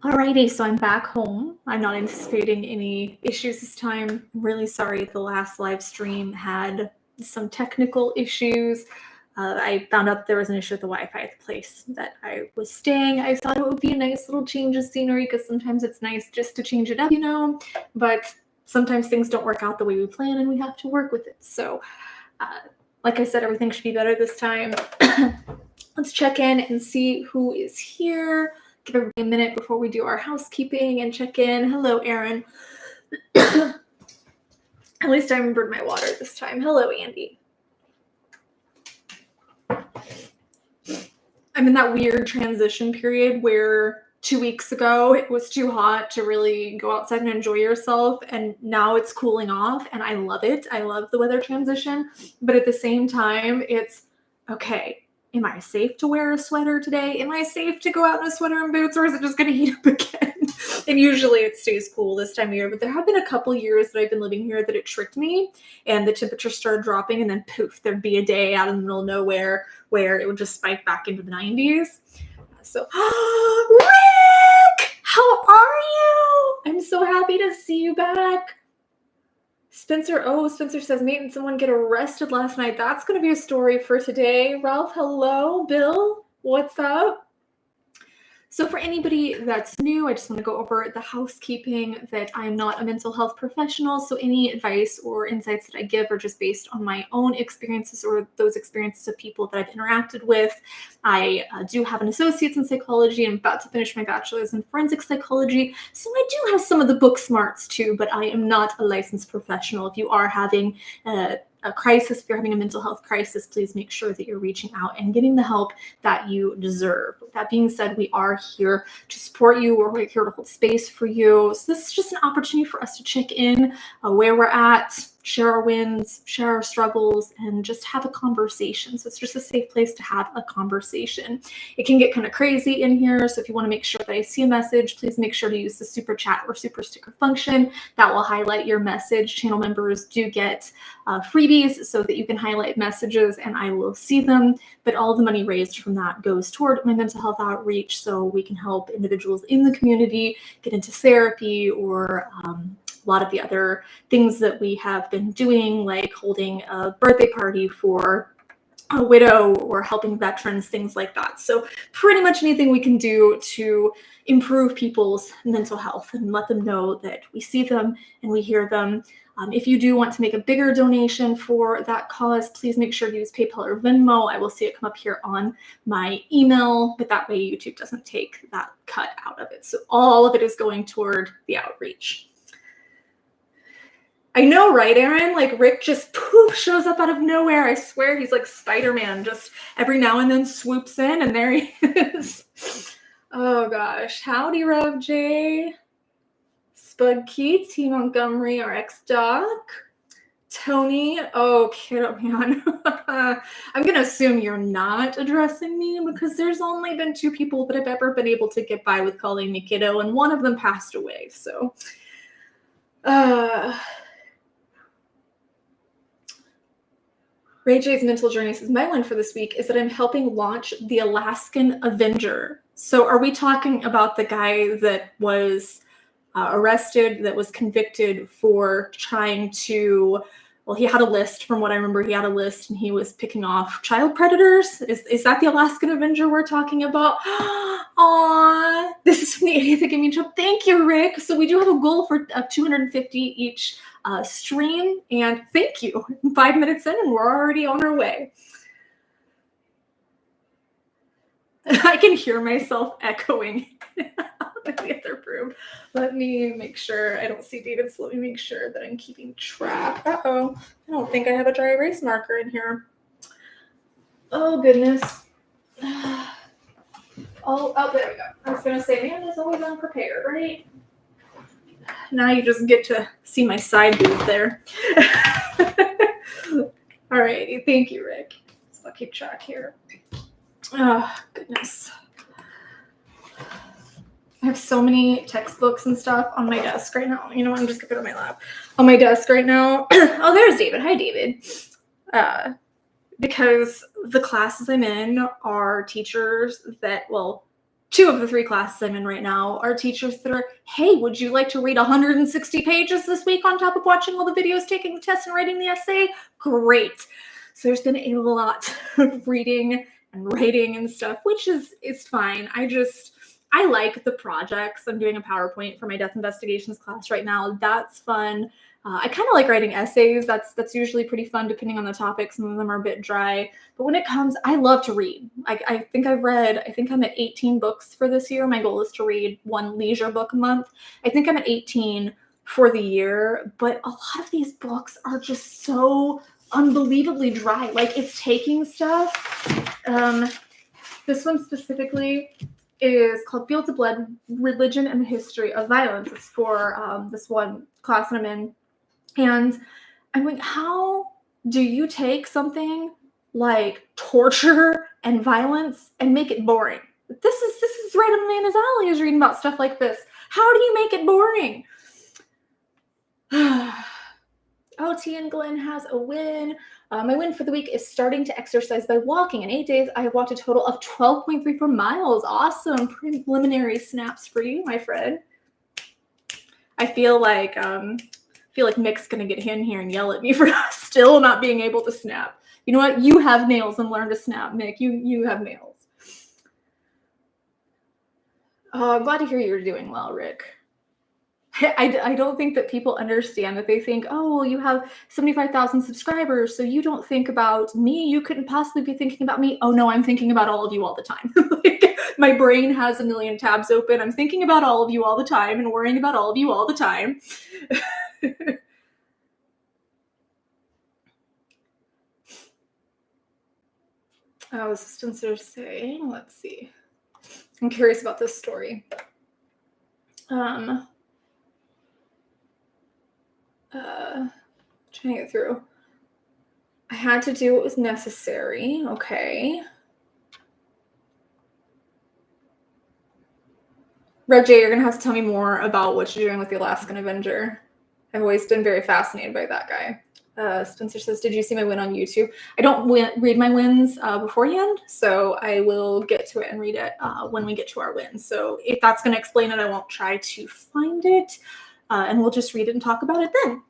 Alrighty, so I'm back home. I'm not anticipating any issues this time. I'm really sorry the last live stream had some technical issues. I found out there was an issue with the Wi-Fi at the place that I was staying. I thought it would be a nice little change of scenery because sometimes it's nice just to change it up, but sometimes things don't work out the way we plan and we have to work with it. So, like I said, everything should be better this time. Let's check in and see who is here. Give everybody a minute before we do our housekeeping and check in. Hello, Erin. At least I remembered my water this time. Hello, Andy. I'm in that weird transition period where 2 weeks ago it was too hot to really go outside and enjoy yourself, and now it's cooling off, and I love it. I love the weather transition, but at the same time, it's okay. Am I safe to wear a sweater today? Am I safe to go out in a sweater and boots, or is it just going to heat up again? And usually it stays cool this time of year, but there have been a couple years that I've been living here that it tricked me, and the temperature started dropping, and then poof, there'd be a day out in the middle of nowhere where it would just spike back into the 90s. So, Rick, how are you? I'm so happy to see you back. Spencer says, mate and someone get arrested last night. That's going to be a story for today. Ralph, hello. Bill, what's up? So for anybody that's new, I just want to go over the housekeeping that I am not a mental health professional. So any advice or insights that I give are just based on my own experiences or those experiences of people that I've interacted with. I do have an associate's in psychology. I'm about to finish my bachelor's in forensic psychology. So I do have some of the book smarts too, but I am not a licensed professional. If you are having a crisis, if you're having a mental health crisis, please make sure that you're reaching out and getting the help that you deserve. With that being said, we are here to support you. We're here to hold space for you. So this is just an opportunity for us to check in where we're at, share our wins, share our struggles, and just have a conversation. So it's just a safe place to have a conversation. It can get kind of crazy in here. So if you want to make sure that I see a message, please make sure to use the super chat or super sticker function. That will highlight your message. Channel members do get freebies so that you can highlight messages and I will see them. But all the money raised from that goes toward my mental health outreach so we can help individuals in the community get into therapy or a lot of the other things that we have been doing, like holding a birthday party for a widow or helping veterans, things like that. So pretty much anything we can do to improve people's mental health and let them know that we see them and we hear them. If you do want to make a bigger donation for that cause, please make sure to use PayPal or Venmo. I will see it come up here on my email, but that way YouTube doesn't take that cut out of it. So all of it is going toward the outreach. I know, right, Aaron? Like Rick just poof shows up out of nowhere. I swear he's like Spider-Man, just every now and then swoops in and there he is. Oh gosh. Howdy, Rev J. Spud Key, T Montgomery, RX Doc. Tony, oh, kiddo, man. I'm going to assume you're not addressing me because there's only been 2 people that I've ever been able to get by with calling me kiddo, and one of them passed away, so. Ray J's mental journey says, my one for this week is that I'm helping launch the Alaskan Avenger. So are we talking about the guy that was arrested, that was convicted for trying to, well, he had a list, from what I remember, he had a list and he was picking off child predators? Is that the Alaskan Avenger we're talking about? Aw, this is from the idiot that gave me a job. Thank you, Rick. So we do have a goal for 250 each stream, and thank you. 5 minutes in and we're already on our way. I can hear myself echoing in the other room. Let me make sure I don't see David, so let me make sure that I'm keeping track. Uh-oh, I don't think I have a dry erase marker in here. Oh, goodness. Oh, there we go. I was going to say, man is always unprepared, right? Now you just get to see my side boob there. All righty. Thank you, Rick. So I'll keep track here. Oh, goodness. I have so many textbooks and stuff on my desk right now. You know what? I'm just going to put it on my lap. On my desk right now. Oh, there's David. Hi, David. Because the classes I'm in are teachers that, well, 2 of the 3 classes I'm in right now are teachers that are, hey, would you like to read 160 pages this week on top of watching all the videos, taking the test, and writing the essay? Great. So there's been a lot of reading and writing and stuff, which is fine. I like the projects. I'm doing a PowerPoint for my death investigations class right now. That's fun. I kind of like writing essays. That's usually pretty fun depending on the topic. Some of them are a bit dry. But when it comes, I love to read. I think I'm at 18 books for this year. My goal is to read 1 leisure book a month. I think I'm at 18 for the year. But a lot of these books are just so unbelievably dry. Like, it's taking stuff. This one specifically is called Fields of Blood, Religion and the History of Violence. It's for this one class that I'm in. And I'm like, how do you take something like torture and violence and make it boring? This is right up Amanda's alley, is reading about stuff like this. How do you make it boring? OT and Glenn has a win. My win for the week is starting to exercise by walking. In 8 days, I have walked a total of 12.34 miles. Awesome. Preliminary snaps for you, my friend. I feel like Mick's going to get in here and yell at me for still not being able to snap. You know what? You have nails and learn to snap, Mick. You have nails. Oh, I'm glad to hear you're doing well, Rick. I don't think that people understand that. They think, oh, well, you have 75,000 subscribers, so you don't think about me. You couldn't possibly be thinking about me. Oh, no, I'm thinking about all of you all the time. Like, my brain has a million tabs open. I'm thinking about all of you all the time and worrying about all of you all the time. Assistants are saying, let's see. I'm curious about this story. Trying to get through. I had to do what was necessary. Okay. Red J, you're going to have to tell me more about what you're doing with the Alaskan Avenger. I've always been very fascinated by that guy. Spencer says, did you see my win on YouTube? I don't read my wins beforehand, so I will get to it and read it when we get to our wins. So if that's going to explain it, I won't try to find it, and we'll just read it and talk about it then.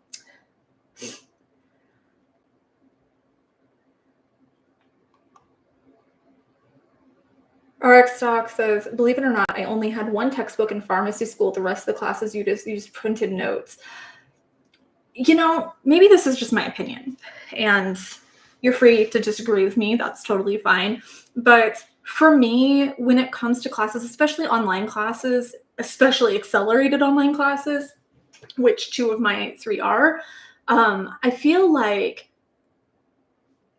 RX Stock says, believe it or not, I only had 1 textbook in pharmacy school. The rest of the classes you just printed notes. You know, maybe this is just my opinion, and you're free to disagree with me. That's totally fine. But for me, when it comes to classes, especially online classes, especially accelerated online classes, which 2 of my 3 are, I feel like,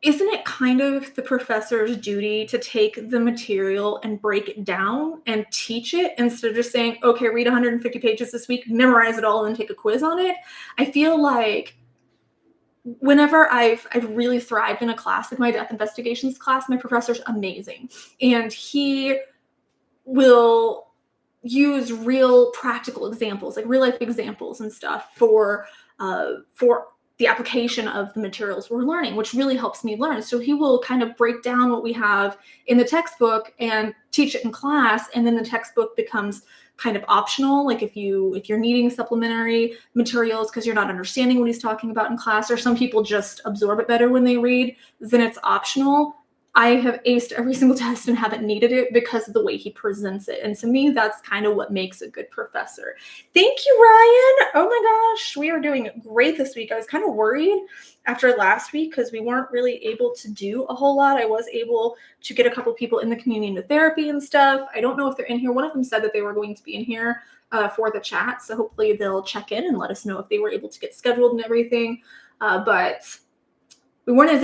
isn't it kind of the professor's duty to take the material and break it down and teach it instead of just saying, okay, read 150 pages this week, memorize it all, and take a quiz on it? I feel like whenever I've really thrived in a class, like my death investigations class, my professor's amazing. And he will use real practical examples, like real life examples and stuff for the application of the materials we're learning, which really helps me learn. So he will kind of break down what we have in the textbook and teach it in class, and then the textbook becomes kind of optional. Like if you're needing supplementary materials because you're not understanding what he's talking about in class, or some people just absorb it better when they read, then it's optional. I have aced every single test and haven't needed it because of the way he presents it. And to me, that's kind of what makes a good professor. Thank you, Ryan. Oh my gosh, we are doing great this week. I was kind of worried after last week because we weren't really able to do a whole lot. I was able to get a couple people in the community into therapy and stuff. I don't know if they're in here. One of them said that they were going to be in here for the chat. So hopefully they'll check in and let us know if they were able to get scheduled and everything. But we weren't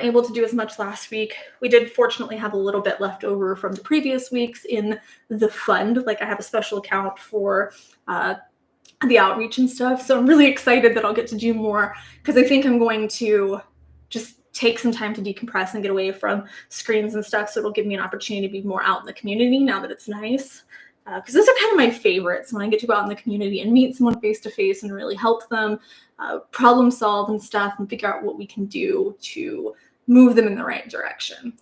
able to do as much last week. We did fortunately have a little bit left over from the previous weeks in the fund. Like I have a special account for the outreach and stuff. So I'm really excited that I'll get to do more, because I think I'm going to just take some time to decompress and get away from screens and stuff. So it'll give me an opportunity to be more out in the community now that it's nice. Because those are kind of my favorites, when I get to go out in the community and meet someone face to face and really help them problem solve and stuff and figure out what we can do to move them in the right direction.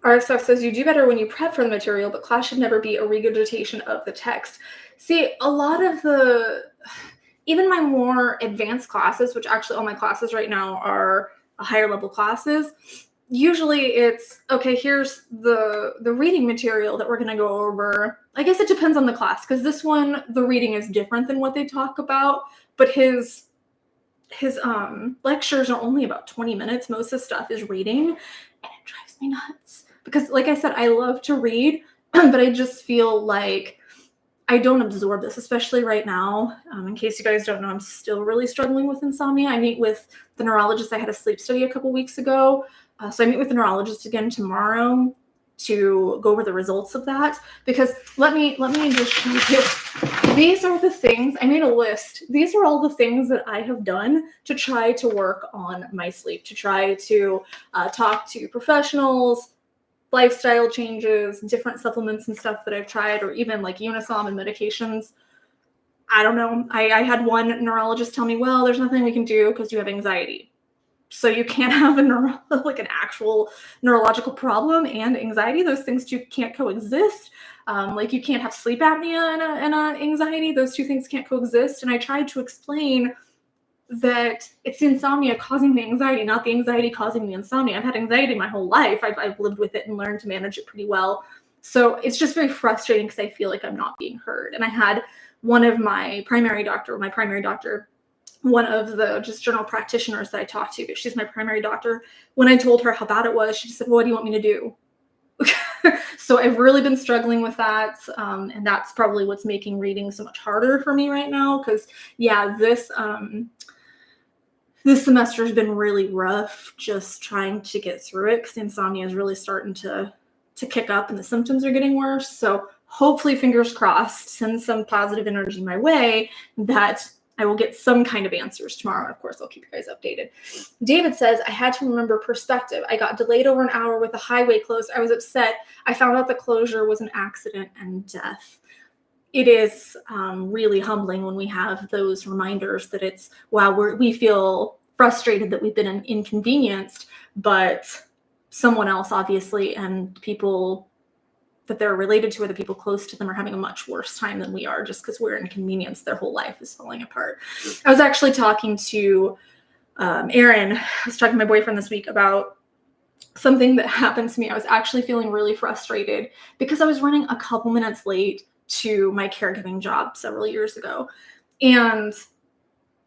RSF says you do better when you prep for the material, but class should never be a regurgitation of the text. See, a lot of even my more advanced classes, which actually all my classes right now are higher level classes, usually it's, okay, here's the reading material that we're going to go over. I guess it depends on the class, because this one, the reading is different than what they talk about, but his lectures are only about 20 minutes. Most of the stuff is reading, and it drives me nuts because, like I said, I love to read, but I just feel like I don't absorb this, especially right now. In case you guys don't know, I'm still really struggling with insomnia. I meet with the neurologist. I had a sleep study a couple weeks ago. So I meet with the neurologist again tomorrow to go over the results of that, because let me just show you. These are the things, I made a list. These are all the things that I have done to try to work on my sleep, to try to talk to professionals, lifestyle changes, different supplements and stuff that I've tried, or even like Unisom and medications. I don't know. I had one neurologist tell me, well, there's nothing we can do because you have anxiety. So you can't have like an actual neurological problem and anxiety. Those things two can't coexist. Like you can't have sleep apnea and anxiety. Those two things can't coexist. And I tried to explain that it's the insomnia causing the anxiety, not the anxiety causing the insomnia. I've had anxiety my whole life. I've lived with it and learned to manage it pretty well. So it's just very frustrating because I feel like I'm not being heard. And I had one of my primary doctor, one of the just general practitioners that I talked to, but she's my primary doctor. When I told her how bad it was, she just said, well, what do you want me to do? So I've really been struggling with that. And that's probably what's making reading so much harder for me right now. Because yeah, this semester has been really rough just trying to get through it, because insomnia is really starting to kick up and the symptoms are getting worse. So hopefully, fingers crossed, send some positive energy my way that I will get some kind of answers tomorrow. And of course, I'll keep you guys updated. David says, I had to remember perspective. I got delayed over an hour with the highway closed. I was upset. I found out the closure was an accident and death. It is really humbling when we have those reminders that it's, wow, we feel frustrated that we've been inconvenienced, but someone else, obviously, and people that they're related to or the people close to them are having a much worse time than we are, just because we're inconvenienced. Their whole life is falling apart. I was actually talking to Aaron. I was talking to my boyfriend this week about something that happened to me. I was actually feeling really frustrated because I was running a couple minutes late to my caregiving job several years ago. And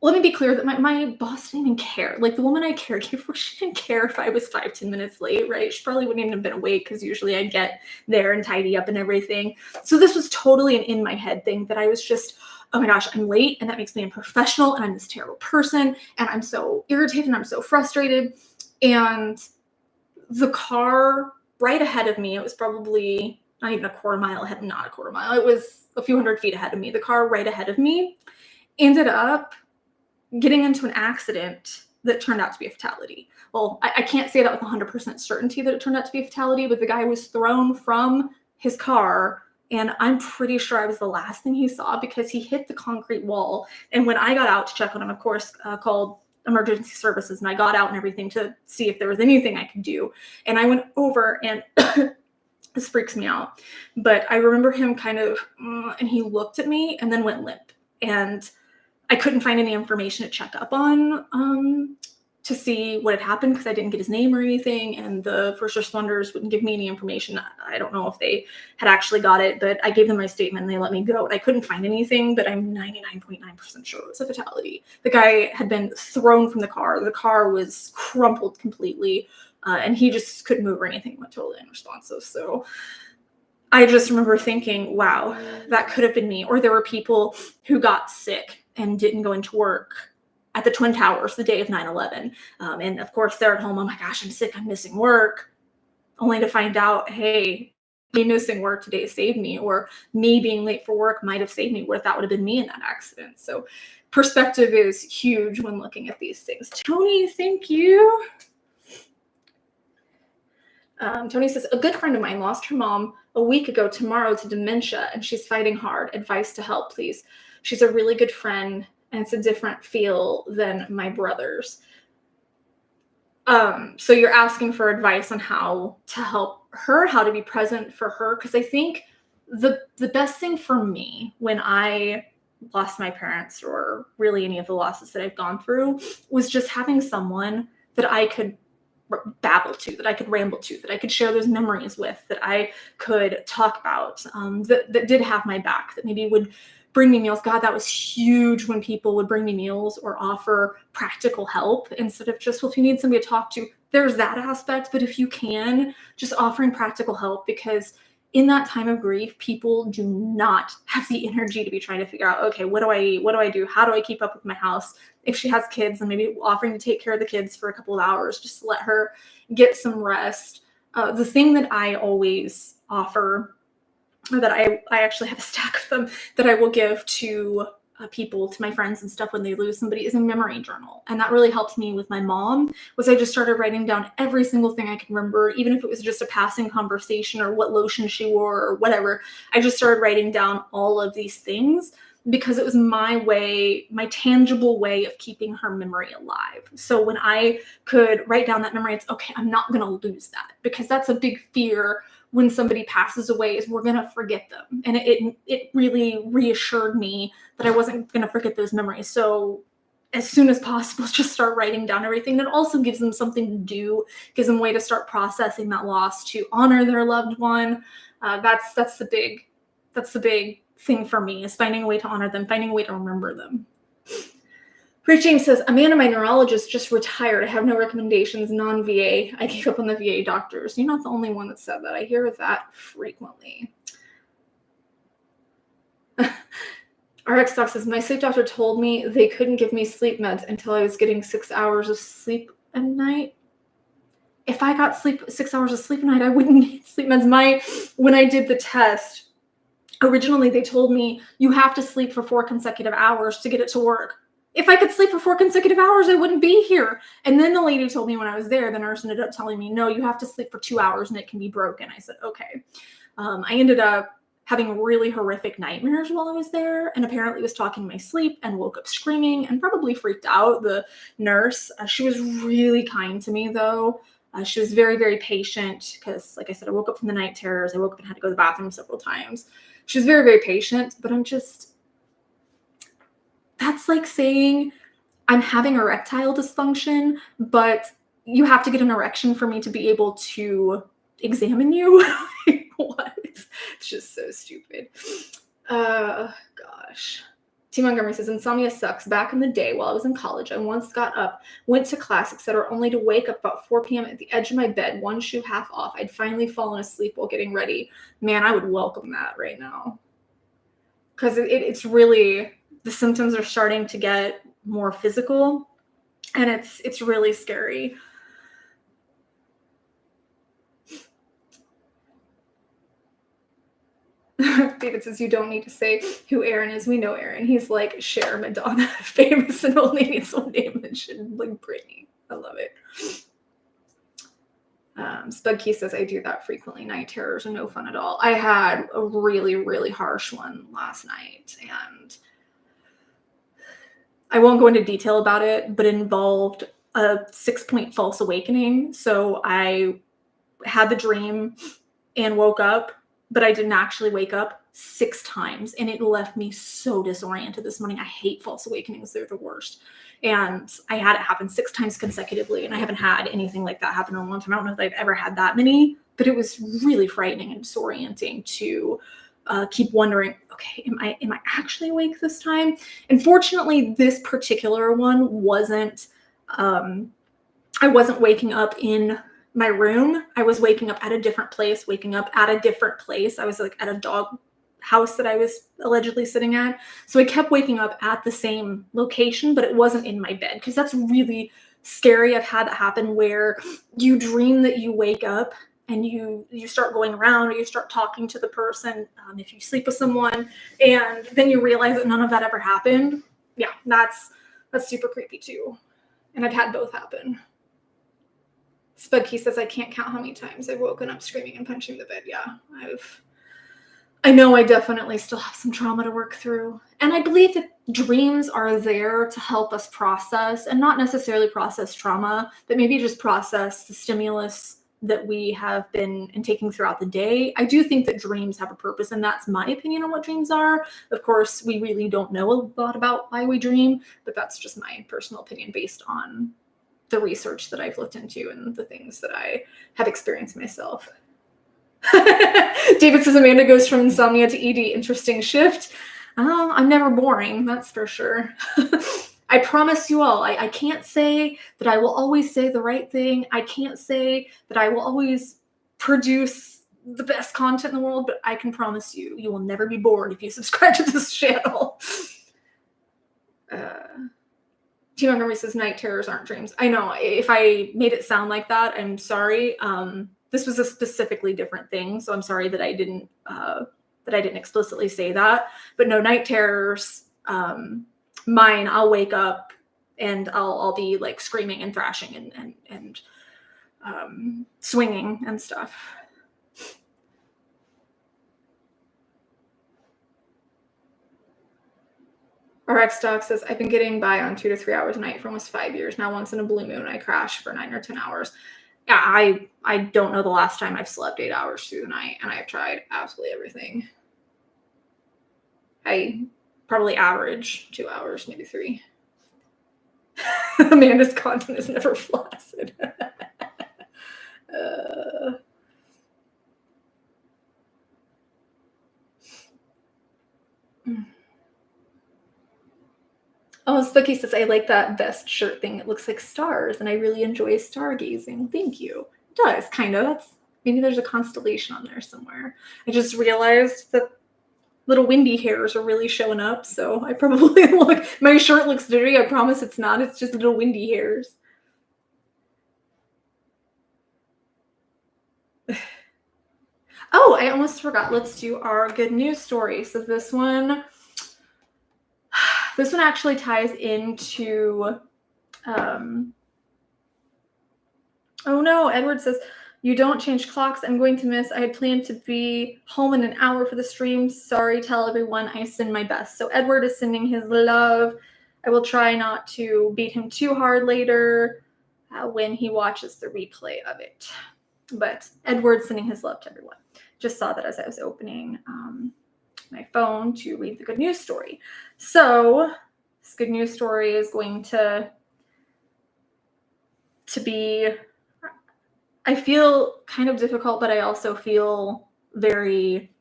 let me be clear that my boss didn't even care. Like, the woman I caregave for, she didn't care if I was 5-10 minutes late, right? She probably wouldn't even have been awake, because usually I get there and tidy up and everything. So this was totally an in my head thing that I was just, oh my gosh, I'm late, and that makes me unprofessional, and I'm this terrible person, and I'm so irritated, and I'm so frustrated. And the car right ahead of me, it was probably not even a quarter mile ahead, not a quarter mile, it was a few hundred feet ahead of me. The car right ahead of me ended up getting into an accident that turned out to be a fatality. Well, I can't say that with 100% certainty that it turned out to be a fatality, but the guy was thrown from his car, and I'm pretty sure I was the last thing he saw, because he hit the concrete wall. And when I got out to check on him, of course, called emergency services, and I got out and everything to see if there was anything I could do. And I went over, and this freaks me out, but I remember him kind of, and he looked at me and then went limp. And I couldn't find any information to check up on to see what had happened, because I didn't get his name or anything, and the first responders wouldn't give me any information. I don't know if they had actually got it, but I gave them my statement and they let me go. And I couldn't find anything, but I'm 99.9% sure it was a fatality. The guy had been thrown from the car. The car was crumpled completely, and he just couldn't move or anything. Went totally unresponsive. So I just remember thinking, wow, that could have been me. Or there were people who got sick and didn't go into work at the Twin Towers the day of 9/11. And of course, they're at home, oh my gosh, I'm sick, I'm missing work, only to find out, hey, me missing work today saved me, or me being late for work might have saved me. What if that would have been me in that accident? So perspective is huge when looking at these things. Tony, thank you. Tony says, a good friend of mine lost her mom a week ago tomorrow to dementia, and she's fighting hard. Advice to help, please. She's a really good friend, and it's a different feel than my brother's. So you're asking for advice on how to help her how to be present for her, because I think the best thing for me when I lost my parents, or really any of the losses that I've gone through, was just having someone that I could babble to, that I could ramble to, that I could share those memories with, that I could talk about, that did have my back, that maybe would bring me meals. God, that was huge when people would bring me meals or offer practical help instead of just, well, if you need somebody to talk to, there's that aspect. But if you can, just offering practical help, because in that time of grief, people do not have the energy to be trying to figure out, okay, what do I eat? What do I do? How do I keep up with my house? If she has kids, and maybe offering to take care of the kids for a couple of hours, just to let her get some rest. The thing that I always offer, or that I actually have a stack of them that I will give to people, to my friends and stuff when they lose somebody, is a memory journal. And that really helped me with my mom, was I just started writing down every single thing I can remember, even if it was just a passing conversation or what lotion she wore or whatever. I just started writing down all of these things because it was my way, my tangible way of keeping her memory alive. So when I could write down that memory, it's okay, I'm not going to lose that, because that's a big fear when somebody passes away, is we're going to forget them. And it really reassured me that I wasn't going to forget those memories. So as soon as possible, just start writing down everything. That also gives them something to do, gives them a way to start processing that loss, to honor their loved one. That's the big thing for me, is finding a way to honor them, finding a way to remember them. Preaching says, Amanda, my neurologist just retired. I have no recommendations, non-VA. I gave up on the VA doctors. You're not the only one that said that. I hear that frequently. RX Doc says, my sleep doctor told me they couldn't give me sleep meds until I was getting 6 hours of sleep a night. If I got 6 hours of sleep a night, I wouldn't need sleep meds. When I did the test, originally they told me you have to sleep for 4 consecutive hours to get it to work. If I could sleep for 4 consecutive hours, I wouldn't be here. And then the lady told me when I was there, the nurse ended up telling me, no, you have to sleep for 2 hours and it can be broken. I said, okay. I ended up having really horrific nightmares while I was there, and apparently was talking in my sleep and woke up screaming and probably freaked out the nurse. She was really kind to me, though. She was very, very patient, because, like I said, I woke up from the night terrors. I woke up and had to go to the bathroom several times. She was very, very patient, but that's like saying I'm having erectile dysfunction, but you have to get an erection for me to be able to examine you. What? It's just so stupid. Gosh. T. Montgomery says, insomnia sucks. Back in the day while I was in college, I once got up, went to class, etc., only to wake up about 4 p.m. at the edge of my bed, one shoe half off. I'd finally fallen asleep while getting ready. Man, I would welcome that right now. Because it's really, the symptoms are starting to get more physical, and it's really scary. David says, you don't need to say who Aaron is. We know Aaron. He's like Cher, Madonna, famous, and only needs one name mentioned, like Britney. I love it. Spudkey says, I do that frequently. Night terrors are no fun at all. I had a really, really harsh one last night, and I won't go into detail about it, but it involved a 6-point false awakening. So I had the dream and woke up, but I didn't actually wake up 6 times, and it left me so disoriented this morning. I hate false awakenings. They're the worst. And I had it happen 6 times consecutively, and I haven't had anything like that happen in a long time. I don't know if I've ever had that many, but it was really frightening and disorienting to keep wondering, okay, am I actually awake this time? And fortunately, this particular one wasn't, I wasn't waking up in my room. I was waking up at a different place, I was like at a dog house that I was allegedly sitting at. So I kept waking up at the same location, but it wasn't in my bed, because that's really scary. I've had that happen where you dream that you wake up and you start going around, or you start talking to the person, if you sleep with someone, and then you realize that none of that ever happened. Yeah, that's super creepy too. And I've had both happen. Spudkey says, I can't count how many times I've woken up screaming and punching the bed. Yeah, I know I definitely still have some trauma to work through. And I believe that dreams are there to help us process, and not necessarily process trauma, but maybe just process the stimulus that we have been taking throughout the day. I do think that dreams have a purpose, and that's my opinion on what dreams are. Of course, we really don't know a lot about why we dream, but that's just my personal opinion based on the research that I've looked into and the things that I have experienced myself. David says Amanda goes from insomnia to ED. Interesting shift. I'm never boring, that's for sure. I promise you all, I can't say that I will always say the right thing. I can't say that I will always produce the best content in the world, but I can promise you, you will never be bored if you subscribe to this channel. T. Montgomery says night terrors aren't dreams. I know, if I made it sound like that, I'm sorry. This was a specifically different thing, so I'm sorry that I didn't explicitly say that. But no, night terrors, mine, I'll wake up and I'll be like screaming and thrashing and swinging and stuff. RX Doc says, I've been getting by on 2 to 3 hours a night for almost 5 years. Now once in a blue moon, I crash for 9 or 10 hours. Yeah, I don't know the last time I've slept 8 hours through the night, and I've tried absolutely everything. I probably average 2 hours, maybe 3. Amanda's content is never flaccid. Oh, Spooky says, I like that vest shirt thing. It looks like stars, and I really enjoy stargazing. Thank you. It does, kind of. Maybe there's a constellation on there somewhere. I just realized that little windy hairs are really showing up, so I probably look, my shirt looks dirty. I promise it's not. It's just little windy hairs. Oh, I almost forgot. Let's do our good news story. So this one actually ties into, oh no, Edward says, you don't change clocks. I'm going to miss. I had planned to be home in an hour for the stream. Sorry, tell everyone I send my best. So Edward is sending his love. I will try not to beat him too hard later when he watches the replay of it. But Edward's sending his love to everyone. Just saw that as I was opening my phone to read the good news story. So this good news story is going to be, I feel kind of difficult, but I also feel very,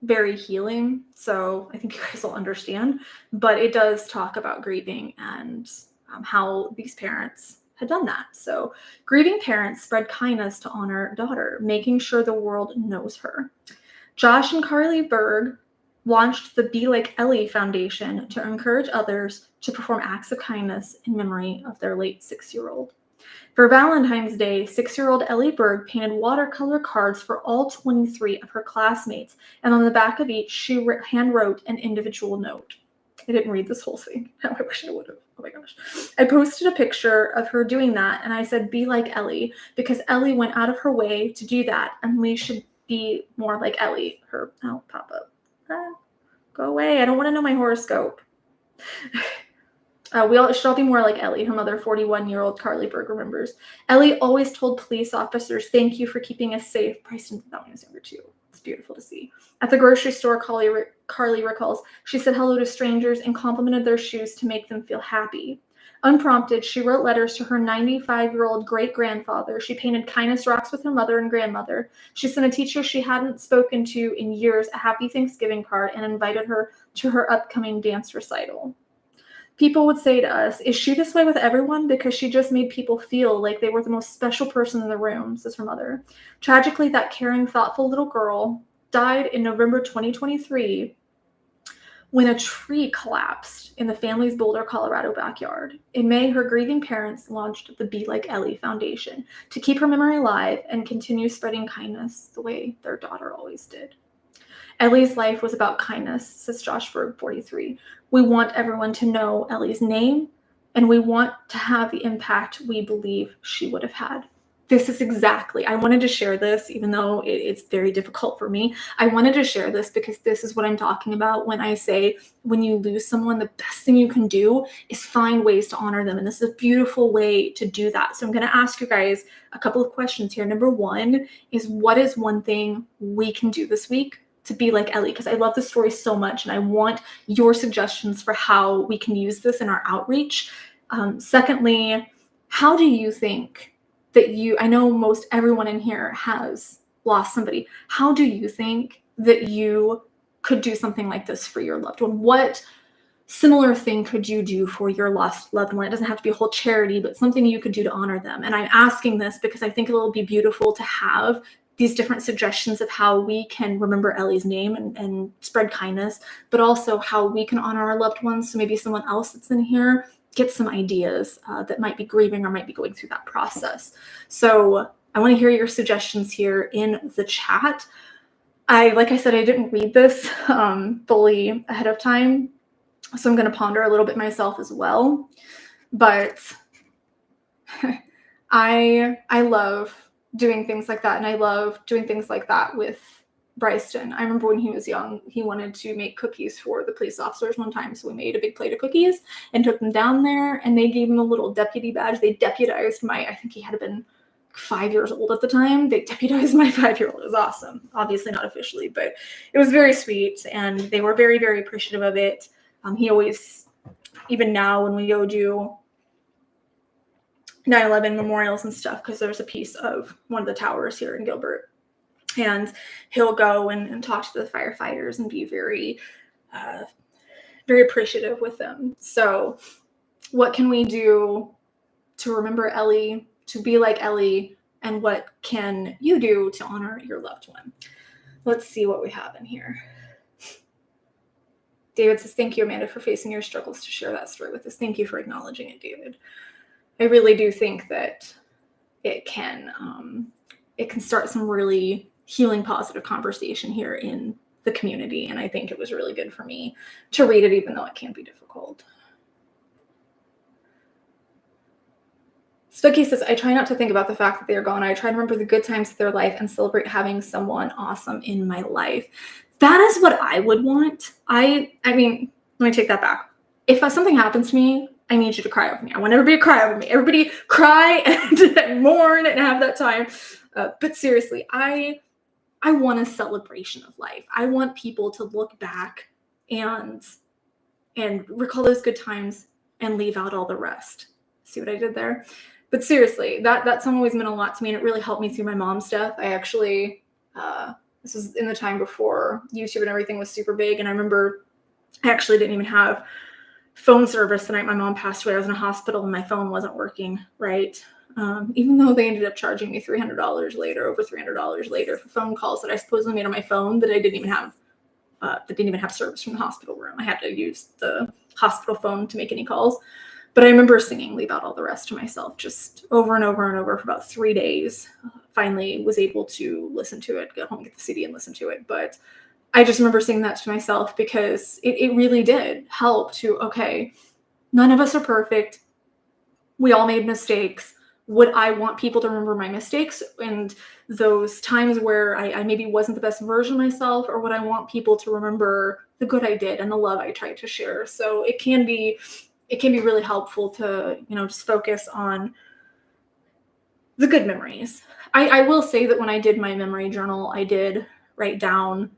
very healing. So I think you guys will understand, but it does talk about grieving and how these parents had done that. So grieving parents spread kindness to honor daughter, making sure the world knows her. Josh and Carly Berg launched the Be Like Ellie Foundation to encourage others to perform acts of kindness in memory of their late 6-year-old. For Valentine's Day, 6-year-old Ellie Berg painted watercolor cards for all 23 of her classmates, and on the back of each, she handwrote an individual note. I didn't read this whole thing. I wish I would have. Oh my gosh. I posted a picture of her doing that, and I said, be like Ellie, because Ellie went out of her way to do that, and we should be more like Ellie. Her, oh, pop up. Go away. I don't want to know my horoscope. We should all be more like Ellie, her mother, 41-year-old Carly Berg, remembers. Ellie always told police officers, thank you for keeping us safe. Bryson did that when he was younger, too. It's beautiful to see. At the grocery store, Carly recalls, she said hello to strangers and complimented their shoes to make them feel happy. Unprompted, she wrote letters to her 95-year-old great-grandfather. She painted kindness rocks with her mother and grandmother. She sent a teacher she hadn't spoken to in years a happy Thanksgiving card and invited her to her upcoming dance recital. People would say to us, is she this way with everyone? Because she just made people feel like they were the most special person in the room, says her mother. Tragically, that caring, thoughtful little girl died in November 2023 when a tree collapsed in the family's Boulder, Colorado backyard. In May, her grieving parents launched the Be Like Ellie Foundation to keep her memory alive and continue spreading kindness the way their daughter always did. Ellie's life was about kindness, says Josh Berg, 43. We want everyone to know Ellie's name, and we want to have the impact we believe she would have had. This is exactly, I wanted to share this, even though it's very difficult for me. I wanted to share this because this is what I'm talking about when I say when you lose someone, the best thing you can do is find ways to honor them. And this is a beautiful way to do that. So I'm going to ask you guys a couple of questions here. Number one is, what is one thing we can do this week to be like Ellie? Because I love the story so much and I want your suggestions for how we can use this in our outreach. Secondly, how do you think that I know most everyone in here has lost somebody. How do you think that you could do something like this for your loved one? What similar thing could you do for your lost loved one? It doesn't have to be a whole charity, but something you could do to honor them. And I'm asking this because I think it'll be beautiful to have these different suggestions of how we can remember Ellie's name and spread kindness, but also how we can honor our loved ones. So maybe someone else that's in here get some ideas that might be grieving or might be going through that process. So I want to hear your suggestions here in the chat. Like I said, I didn't read this fully ahead of time, so I'm going to ponder a little bit myself as well. But I love doing things like that, and I love doing things like that with Bryston. I remember when he was young, he wanted to make cookies for the police officers one time. So we made a big plate of cookies and took them down there, and they gave him a little deputy badge. They deputized I think he had been 5 years old at the time. They deputized my 5-year-old. It was awesome. Obviously not officially, but it was very sweet. And they were very, very appreciative of it. He always, even now when we go do 9/11 memorials and stuff, because there's a piece of one of the towers here in Gilbert, and he'll go and talk to the firefighters and be very, very appreciative with them. So what can we do to remember Ellie, to be like Ellie, and what can you do to honor your loved one? Let's see what we have in here. David says, thank you, Amanda, for facing your struggles to share that story with us. Thank you for acknowledging it, David. I really do think that it can start some really healing, positive conversation here in the community. And I think it was really good for me to read it, even though it can be difficult. Stucky says, I try not to think about the fact that they are gone. I try to remember the good times of their life and celebrate having someone awesome in my life. That is what I would want. I mean, let me take that back. If something happens to me, I need you to cry over me. I want everybody to cry over me. Everybody cry and mourn and have that time. But seriously, I want a celebration of life. I want people to look back and recall those good times and leave out all the rest. See what I did there? But seriously, that song always meant a lot to me, and it really helped me through my mom's death. I actually, this was in the time before YouTube and everything was super big, and I remember I actually didn't even have phone service the night my mom passed away. I was in a hospital and my phone wasn't working right. Even though they ended up charging me $300 later, over $300 later, for phone calls that I supposedly made on my phone that I didn't even have, service from the hospital room. I had to use the hospital phone to make any calls. But I remember singing Leave Out All the Rest to myself just over and over and over for about 3 days. Finally was able to listen to it, get home, get the CD and listen to it. But I just remember singing that to myself because it really did help to, okay, none of us are perfect. We all made mistakes. Would I want people to remember my mistakes and those times where I maybe wasn't the best version of myself, or would I want people to remember the good I did and the love I tried to share? So it can be really helpful to, just focus on the good memories. I will say that when I did my memory journal, I did write down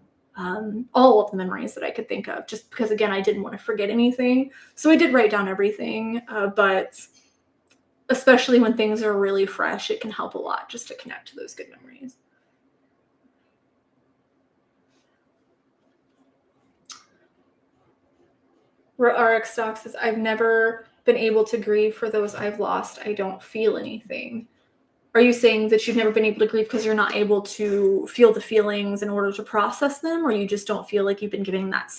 all of the memories that I could think of, just because, again, I didn't want to forget anything. So I did write down everything, but especially when things are really fresh, it can help a lot just to connect to those good memories. RX Stock says, I've never been able to grieve for those I've lost. I don't feel anything. Are you saying that you've never been able to grieve because you're not able to feel the feelings in order to process them, or you just don't feel like you've been given that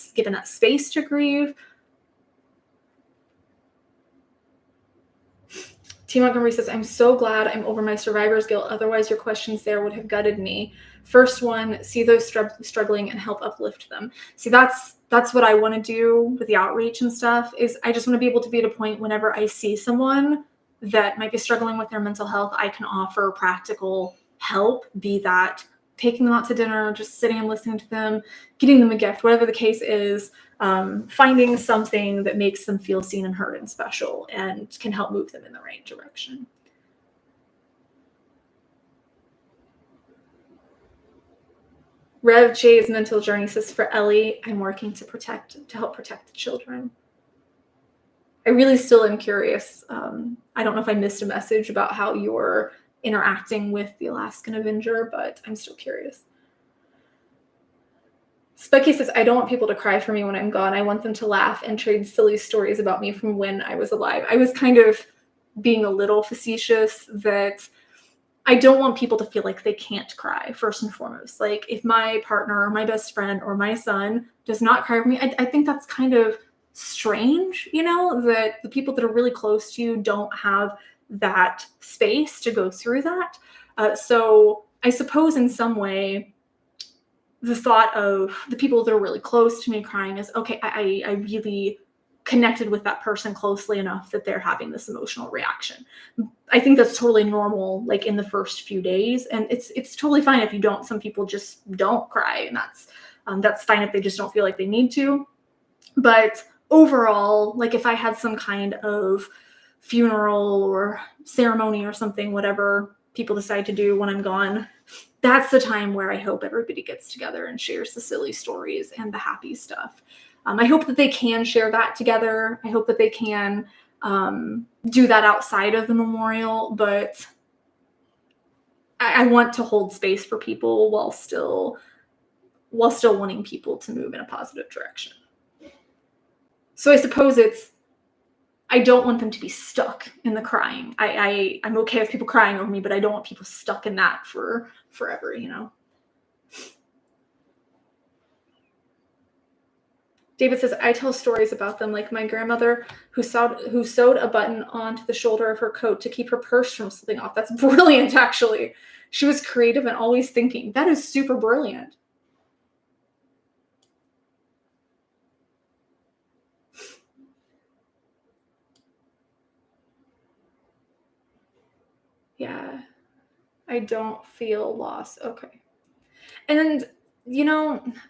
space to grieve? T. Montgomery says, I'm so glad I'm over my survivor's guilt. Otherwise, your questions there would have gutted me. First one, see those struggling and help uplift them. See, that's what I want to do with the outreach and stuff, is I just want to be able to be at a point whenever I see someone that might be struggling with their mental health, I can offer practical help, be that taking them out to dinner, just sitting and listening to them, getting them a gift, whatever the case is, finding something that makes them feel seen and heard and special and can help move them in the right direction. Rev J's mental journey says, for Ellie, I'm working to help protect the children. I really still am curious. I don't know if I missed a message about how you're interacting with the Alaskan Avenger, but I'm still curious. Specky says, I don't want people to cry for me when I'm gone. I want them to laugh and trade silly stories about me from when I was alive. I was kind of being a little facetious that I don't want people to feel like they can't cry, first and foremost. Like, if my partner or my best friend or my son does not cry for me, I think that's kind of strange, that the people that are really close to you don't have that space to go through that. So I suppose in some way, the thought of the people that are really close to me crying is, okay, I really connected with that person closely enough that they're having this emotional reaction. I think that's totally normal, like in the first few days, and it's totally fine if you don't. Some people just don't cry, and that's fine if they just don't feel like they need to. But overall, like if I had some kind of funeral or ceremony or something, whatever people decide to do when I'm gone, that's the time where I hope everybody gets together and shares the silly stories and the happy stuff. I hope that they can share that together. I hope that they can do that outside of the memorial, but I want to hold space for people while still wanting people to move in a positive direction. So I suppose I don't want them to be stuck in the crying. I'm okay with people crying over me, but I don't want people stuck in that for forever, David says, I tell stories about them, like my grandmother who sewed a button onto the shoulder of her coat to keep her purse from slipping off. That's brilliant, actually. She was creative and always thinking. That is super brilliant. Yeah, I don't feel lost. Okay. And,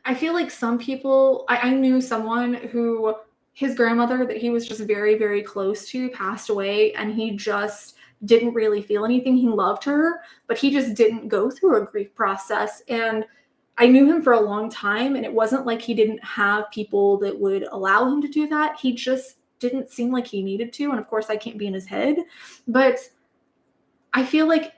I feel like some people, I knew someone who his grandmother that he was just very, very close to passed away, and he just didn't really feel anything. He loved her, but he just didn't go through a grief process. And I knew him for a long time, and it wasn't like he didn't have people that would allow him to do that. He just didn't seem like he needed to. And of course, I can't be in his head, but I feel like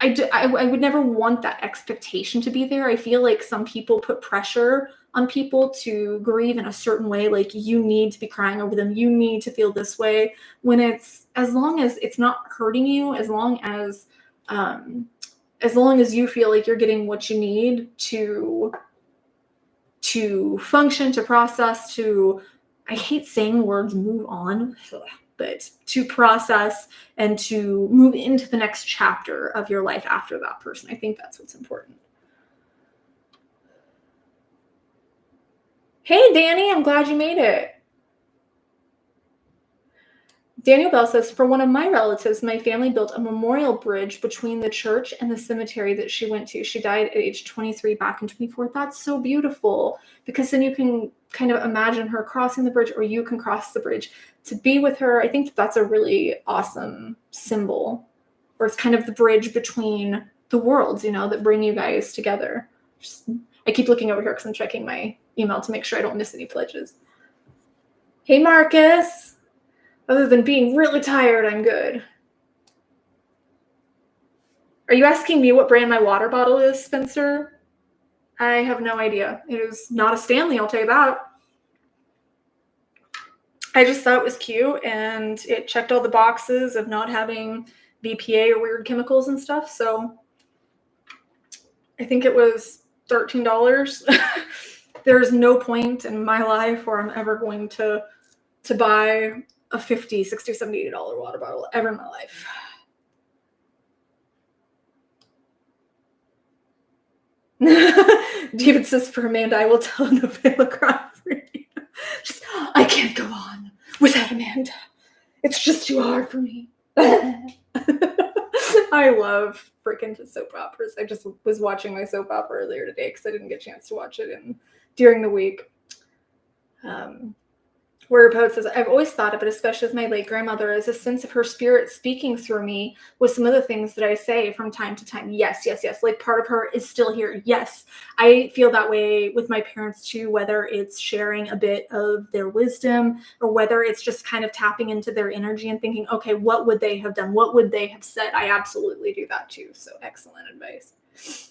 I would never want that expectation to be there. I feel like some people put pressure on people to grieve in a certain way, like you need to be crying over them, you need to feel this way, when it's, as long as it's not hurting you, as long as you feel like you're getting what you need to function, to process, I hate saying words, move on, but to process and to move into the next chapter of your life after that person. I think that's what's important. Hey, Danny, I'm glad you made it. Daniel Bell says, for one of my relatives, my family built a memorial bridge between the church and the cemetery that she went to. She died at age 23 back in 24. That's so beautiful, because then you can kind of imagine her crossing the bridge, or you can cross the bridge to be with her. I think that's a really awesome symbol, or it's kind of the bridge between the worlds, that bring you guys together. I keep looking over here because I'm checking my email to make sure I don't miss any pledges. Hey, Marcus. Other than being really tired, I'm good. Are you asking me what brand my water bottle is, Spencer? I have no idea. It is not a Stanley, I'll tell you that. I just thought it was cute, and it checked all the boxes of not having BPA or weird chemicals and stuff, so I think it was $13. There's no point in my life where I'm ever going to buy a $50, $60, $70, $80 water bottle ever in my life. David says, for Amanda, I will tell Novella cry for you. I can't go on without Amanda. It's just too hard for me. I love freaking soap operas. I just was watching my soap opera earlier today because I didn't get a chance to watch it during the week. Where a poet says, I've always thought of it, especially with my late grandmother, as a sense of her spirit speaking through me with some of the things that I say from time to time. Yes, yes, yes. Like part of her is still here. Yes. I feel that way with my parents too, whether it's sharing a bit of their wisdom or whether it's just kind of tapping into their energy and thinking, okay, what would they have done? What would they have said? I absolutely do that too. So excellent advice.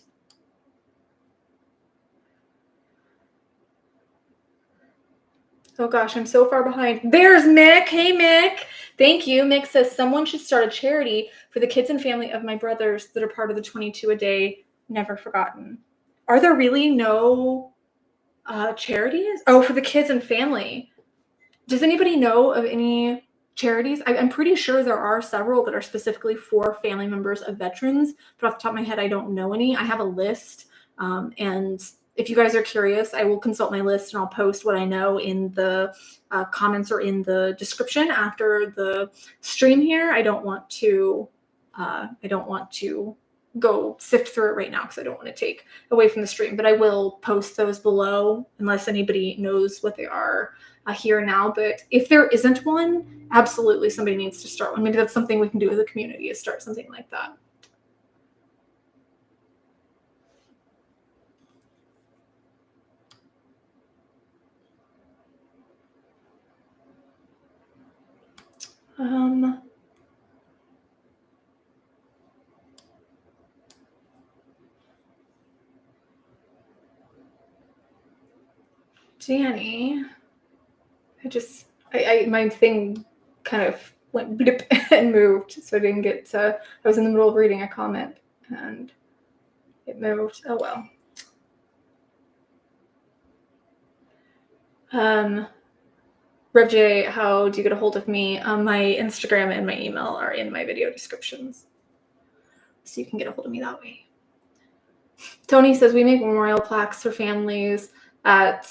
Oh gosh, I'm so far behind. There's Mick. Hey, Mick. Thank you. Mick says someone should start a charity for the kids and family of my brothers that are part of the 22 a day Never Forgotten. Are there really no charities? Oh, for the kids and family. Does anybody know of any charities? I'm pretty sure there are several that are specifically for family members of veterans, but off the top of my head, I don't know any. I have a list, and if you guys are curious, I will consult my list and I'll post what I know in the comments or in the description after the stream here. I don't want to go sift through it right now because I don't want to take away from the stream, but I will post those below unless anybody knows what they are here now. But if there isn't one, absolutely somebody needs to start one. Maybe that's something we can do as a community, is start something like that. Danny, my thing kind of went blip and moved, so I didn't get to, I was in the middle of reading a comment and it moved. Oh well. Rev J, how do you get a hold of me? My Instagram and my email are in my video descriptions, so you can get a hold of me that way. Tony says we make memorial plaques for families at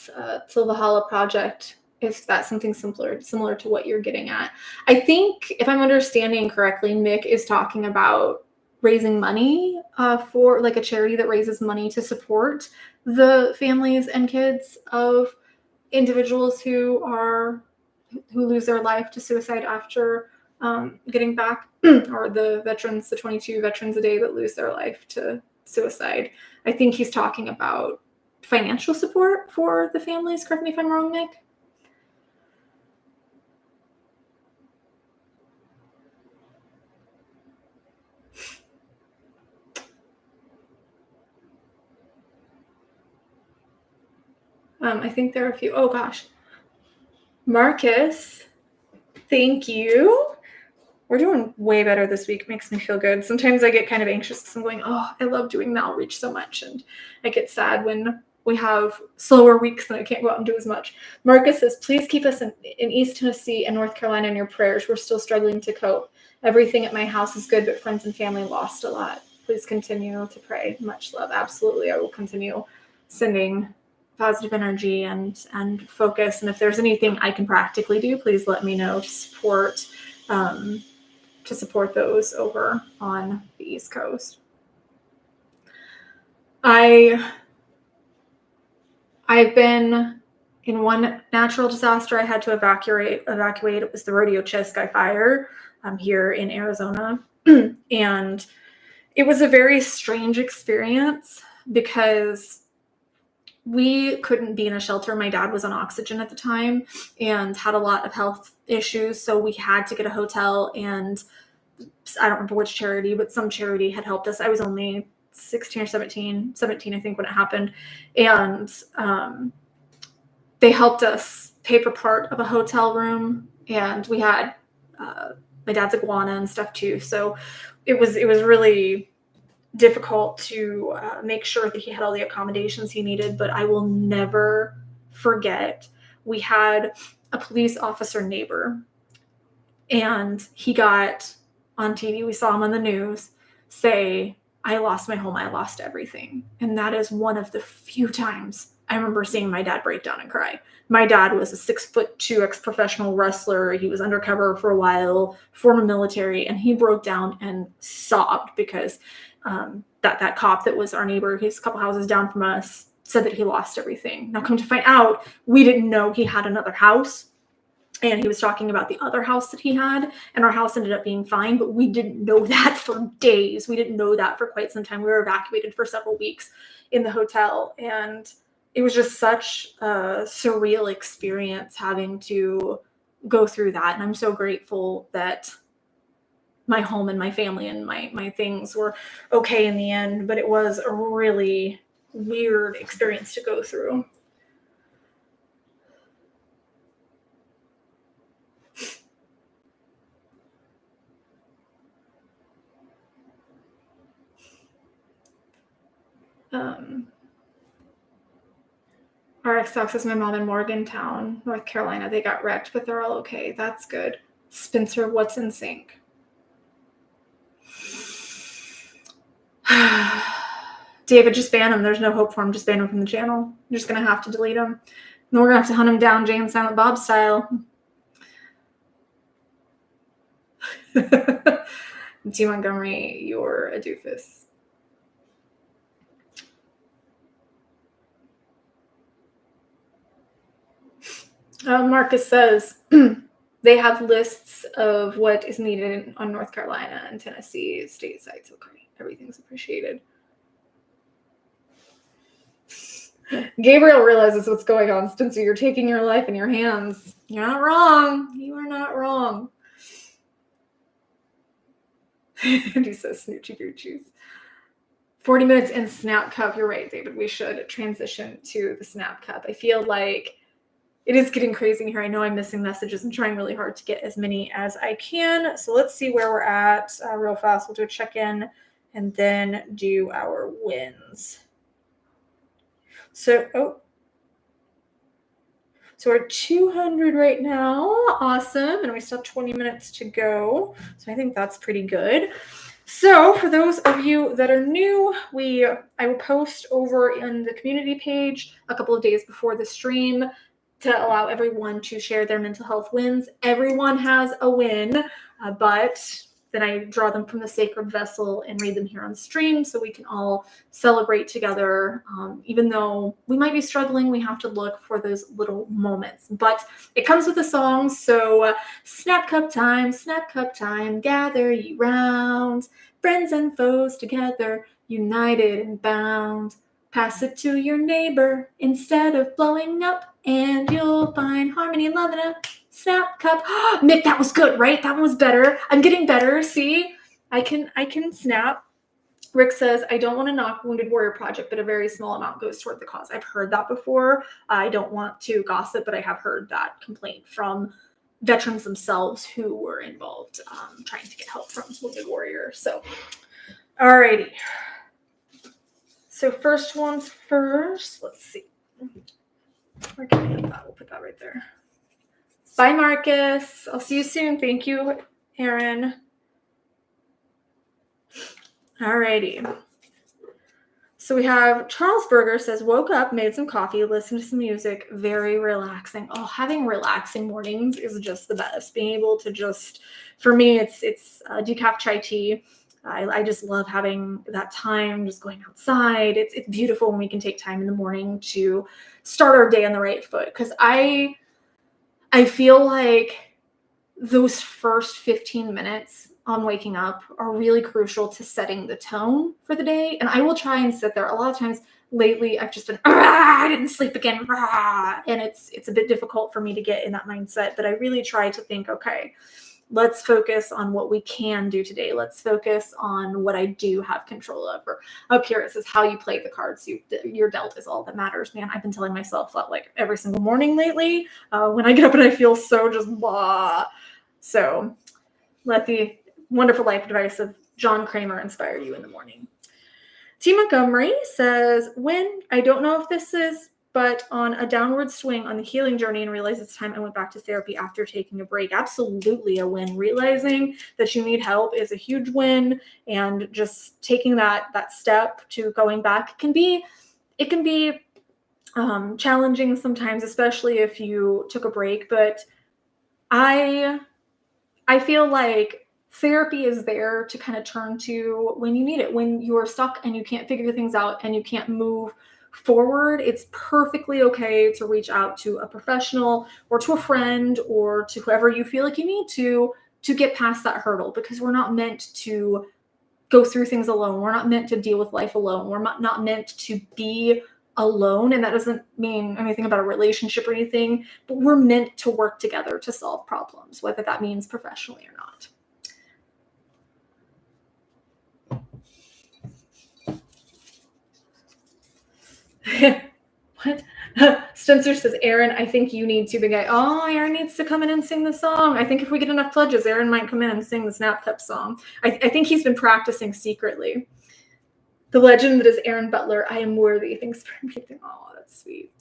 Silvahala Project. Is that something similar to what you're getting at? I think, if I'm understanding correctly, Mick is talking about raising money for like a charity that raises money to support the families and kids of individuals who lose their life to suicide after getting back, or the veterans, the 22 veterans a day that lose their life to suicide. I think he's talking about financial support for the families. Correct me if I'm wrong, Nick. I think there are a few. Oh gosh. Marcus, thank you. We're doing way better this week. It makes me feel good. Sometimes I get kind of anxious because I'm going, oh, I love doing the outreach so much. And I get sad when we have slower weeks and I can't go out and do as much. Marcus says, please keep us in East Tennessee and North Carolina in your prayers. We're still struggling to cope. Everything at my house is good, but friends and family lost a lot. Please continue to pray. Much love. Absolutely. I will continue sending positive energy and focus. And if there's anything I can practically do, please let me know to support those over on the East Coast. I've been in one natural disaster I had to evacuate. It was the Rodeo Chesky fire here in Arizona. And it was a very strange experience because we couldn't be in a shelter. My dad was on oxygen at the time and had a lot of health issues. So we had to get a hotel, and I don't remember which charity, but some charity had helped us. I was only 16 or 17, I think, when it happened. And they helped us pay for part of a hotel room. And we had my dad's iguana and stuff too. So it was really difficult to make sure that he had all the accommodations he needed. But I will never forget, we had a police officer neighbor, and he got on TV, we saw him on the news say, I lost my home, I lost everything. And that is one of the few times I remember seeing my dad break down and cry. My dad was a 6'2" ex-professional wrestler. He was undercover for a while, former military, and he broke down and sobbed because that cop that was our neighbor, he's a couple houses down from us, said that he lost everything. Now, come to find out, we didn't know he had another house. And he was talking about the other house that he had, and our house ended up being fine, but we didn't know that for days. We didn't know that for quite some time. We were evacuated for several weeks in the hotel, and it was just such a surreal experience having to go through that. And I'm so grateful that my home and my family and my things were okay in the end, but it was a really weird experience to go through. RX Talk says my mom in Morgantown, North Carolina, they got wrecked, but they're all okay. That's good. Spencer, what's in sync? David, just ban him. There's no hope for him. Just ban him from the channel. You're just going to have to delete him. And then we're going to have to hunt him down Jay and Silent Bob style. T. Montgomery, you're a doofus. Marcus says they have lists of what is needed on North Carolina and Tennessee state sites. Okay, everything's appreciated. Gabriel realizes what's going on. Spencer, you're taking your life in your hands. You're not wrong. You are not wrong. And he says snoochie goochies. 40 minutes in Snap Cup. You're right, David. We should transition to the Snap Cup. I feel like it is getting crazy here. I know I'm missing messages. I'm trying really hard to get as many as I can. So let's see where we're at real fast. We'll do a check-in and then do our wins. So we're at 200 right now. Awesome. And we still have 20 minutes to go. So I think that's pretty good. So for those of you that are new, I will post over in the community page a couple of days before the stream to allow everyone to share their mental health wins. Everyone has a win, but then I draw them from the sacred vessel and read them here on stream so we can all celebrate together. Even though we might be struggling, we have to look for those little moments. But it comes with a song, so snap cup time, gather ye round. Friends and foes together, united and bound. Pass it to your neighbor instead of blowing up, and you'll find harmony, love, and a snap cup. Mick, that was good, right? That one was better. I'm getting better. See, I can snap. Rick says, I don't want to knock Wounded Warrior Project, but a very small amount goes toward the cause. I've heard that before. I don't want to gossip, but I have heard that complaint from veterans themselves who were involved trying to get help from Wounded Warrior. So, alrighty. So first ones first. Let's see. Where can we put that? We'll put that right there. Bye, Marcus. I'll see you soon. Thank you, Aaron. Alrighty. So we have Charles Berger says, woke up, made some coffee, listened to some music, very relaxing. Oh, having relaxing mornings is just the best. Being able to just, for me, it's decaf chai tea. I just love having that time, just going outside. It's beautiful when we can take time in the morning to start our day on the right foot. Because I feel like those first 15 minutes on waking up are really crucial to setting the tone for the day. And I will try and sit there. A lot of times lately, I've just been, I didn't sleep again. And it's a bit difficult for me to get in that mindset. But I really try to think, okay, let's focus on what we can do today. Let's focus on what I do have control over. Up here, it says how you play the cards you're dealt is all that matters. Man, I've been telling myself that like every single morning lately when I get up and I feel so just blah. So let the wonderful life advice of John Kramer inspire you in the morning. T. Montgomery says, when I don't know if this is, but on a downward swing on the healing journey and realized it's time I went back to therapy after taking a break. Absolutely a win. Realizing that you need help is a huge win. And just taking that step to going back, it can be challenging sometimes, especially if you took a break. But I feel like therapy is there to kind of turn to when you need it, when you're stuck and you can't figure things out and you can't move forward. It's perfectly okay to reach out to a professional or to a friend or to whoever you feel like you need to get past that hurdle, because we're not meant to go through things alone. We're not meant to deal with life alone. We're not meant to be alone. And that doesn't mean anything about a relationship or anything, but we're meant to work together to solve problems, whether that means professionally or not. What? Spencer says, Aaron, I think you need to be guy. Oh, Aaron needs to come in and sing the song. I think if we get enough pledges, Aaron might come in and sing the Snap Cup song. I think he's been practicing secretly. The legend that is Aaron Butler, I am worthy. Thanks for meeting. Oh, that's sweet.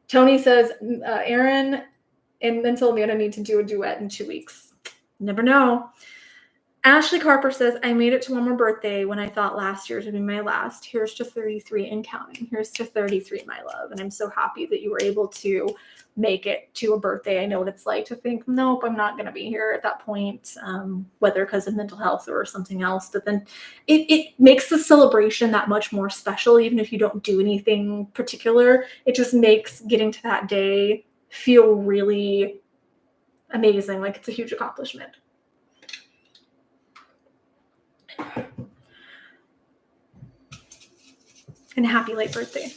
Tony says, Aaron and Mental Amanda need to do a duet in 2 weeks. Never know. Ashley Carper says, I made it to one more birthday when I thought last year's would be my last. Here's to 33 and counting. Here's to 33, my love. And I'm so happy that you were able to make it to a birthday. I know what it's like to think, nope, I'm not going to be here at that point, whether because of mental health or something else. But then it makes the celebration that much more special, even if you don't do anything particular. It just makes getting to that day feel really amazing, like it's a huge accomplishment. And happy late birthday.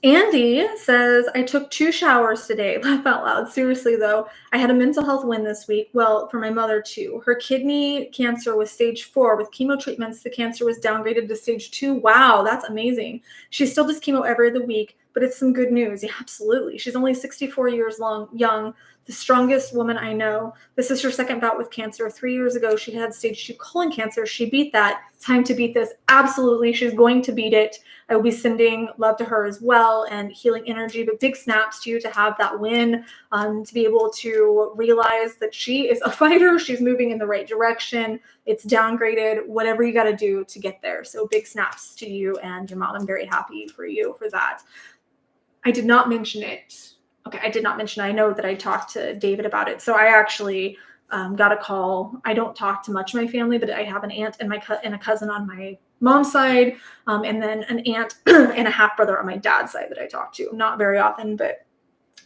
Andy says, I took 2 showers today. Laugh out loud. Seriously, though, I had a mental health win this week. Well, for my mother, too. Her kidney cancer was stage 4. With chemo treatments, the cancer was downgraded to stage 2. Wow, that's amazing. She still does chemo every other week, but it's some good news. Yeah, absolutely. She's only 64 years young, the strongest woman I know. This is her second bout with cancer. 3 years ago, she had stage 2 colon cancer. She beat that. Time to beat this. Absolutely. She's going to beat it. I will be sending love to her as well and healing energy, but big snaps to you to have that win, to be able to realize that she is a fighter. She's moving in the right direction. It's downgraded, whatever you got to do to get there. So big snaps to you and your mom. I'm very happy for you for that. I did not mention it. Okay, I did not mention it. I know that I talked to David about it. So I actually got a call. I don't talk to much of my family, but I have an aunt and a cousin on my mom's side, and then an aunt and a half brother on my dad's side that I talk to. Not very often, but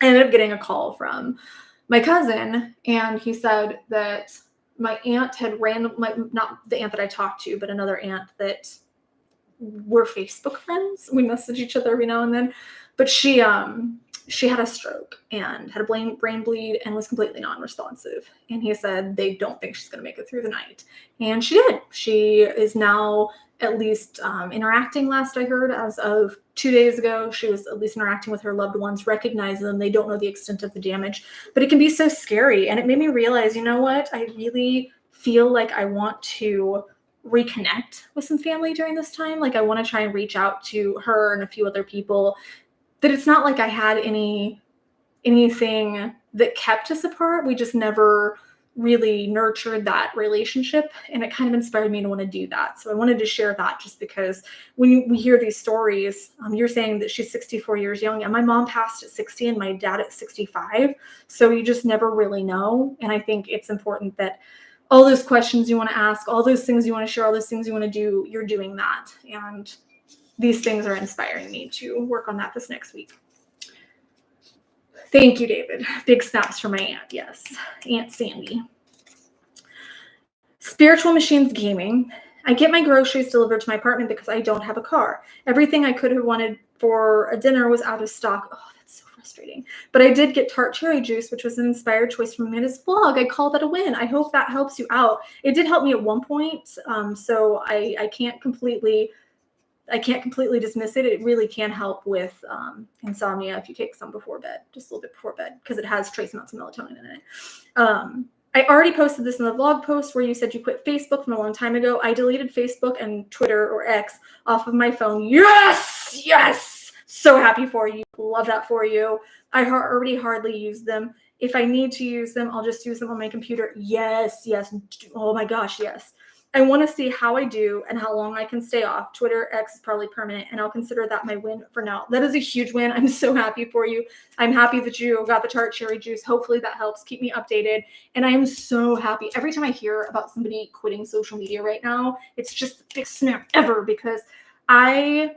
I ended up getting a call from my cousin, and he said that my aunt had not the aunt that I talked to, but another aunt that we're Facebook friends. We message each other every now and then, but she had a stroke and had a brain bleed and was completely non-responsive. And he said they don't think she's going to make it through the night. And she did. She is now at least interacting, last I heard, as of 2 days ago. She was at least interacting with her loved ones, recognizing them. They don't know the extent of the damage, but it can be so scary. And it made me realize, you know what? I really feel like I want to reconnect with some family during this time. Like I want to try and reach out to her and a few other people. That it's not like I had anything that kept us apart. We just never really nurtured that relationship, and it kind of inspired me to want to do that. So I wanted to share that, just because when we hear these stories, you're saying that she's 64 years young, and my mom passed at 60 and my dad at 65. So you just never really know. And I think it's important that all those questions you want to ask, all those things you want to share, all those things you want to do, you're doing that. And these things are inspiring me to work on that this next week. Thank you, David. Big snaps for my aunt. Yes, Aunt Sandy. Spiritual Machines Gaming. I get my groceries delivered to my apartment because I don't have a car. Everything I could have wanted for a dinner was out of stock. Oh, that's so frustrating. But I did get tart cherry juice, which was an inspired choice from Amanda's vlog. I call that a win. I hope that helps you out. It did help me at one point, so I can't completely dismiss it. It really can help with insomnia if you take some before bed, just a little bit before bed, because it has trace amounts of melatonin in it. I already posted this in the vlog post where you said you quit Facebook from a long time ago. I deleted Facebook and Twitter, or X, off of my phone. Yes! Yes! So happy for you. Love that for you. I already hardly use them. If I need to use them, I'll just use them on my computer. Yes, yes. Oh my gosh, yes. I want to see how I do and how long I can stay off. Twitter X is probably permanent, and I'll consider that my win for now. That is a huge win. I'm so happy for you. I'm happy that you got the tart cherry juice. Hopefully that helps. Keep me updated. And I am so happy. Every time I hear about somebody quitting social media right now, it's just the biggest snap ever, because I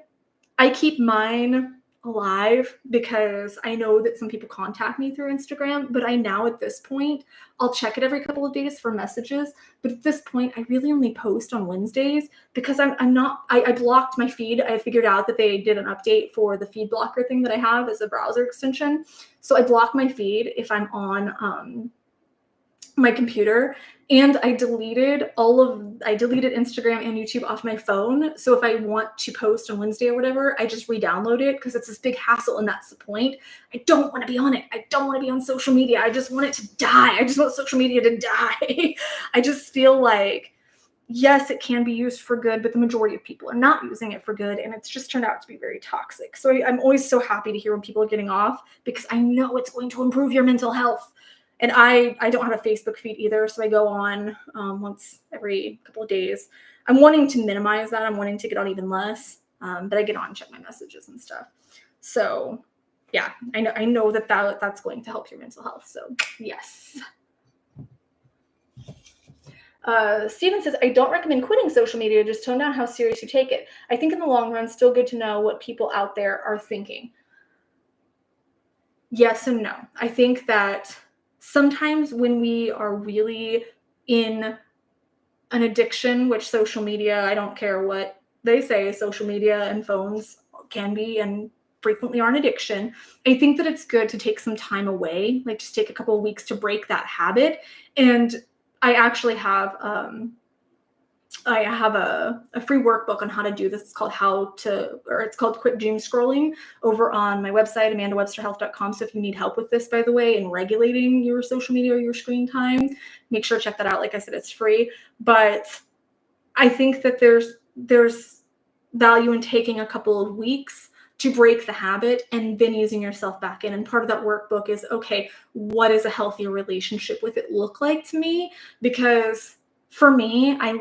keep mine alive because I know that some people contact me through Instagram, but I now at this point, I'll check it every couple of days for messages. But at this point, I really only post on Wednesdays because I blocked my feed. I figured out that they did an update for the feed blocker thing that I have as a browser extension. So I block my feed if I'm on my computer, and I deleted Instagram and YouTube off my phone. So if I want to post on Wednesday or whatever, I just re-download it, because it's this big hassle, and that's the point. I don't want to be on it. I don't want to be on social media. I just want it to die. I just want social media to die. I just feel like, yes, it can be used for good, but the majority of people are not using it for good, and it's just turned out to be very toxic. So I'm always so happy to hear when people are getting off, because I know it's going to improve your mental health. And I don't have a Facebook feed either, so I go on once every couple of days. I'm wanting to minimize that. I'm wanting to get on even less, but I get on and check my messages and stuff. So yeah, I know that's going to help your mental health. So yes. Steven says, I don't recommend quitting social media. Just tone down how serious you take it. I think in the long run, still good to know what people out there are thinking. Yes and no. I think that sometimes when we are really in an addiction, which social media, I don't care what they say, social media and phones can be and frequently are an addiction. I think that it's good to take some time away, like just take a couple of weeks to break that habit. And I actually have a free workbook on how to do this. It's called Quit Doom Scrolling, over on my website, amandawebsterhealth.com. So if you need help with this, by the way, in regulating your social media or your screen time, make sure to check that out. Like I said, it's free. But I think that there's value in taking a couple of weeks to break the habit and then using yourself back in. And part of that workbook is, okay, what does a healthier relationship with it look like to me? Because for me, I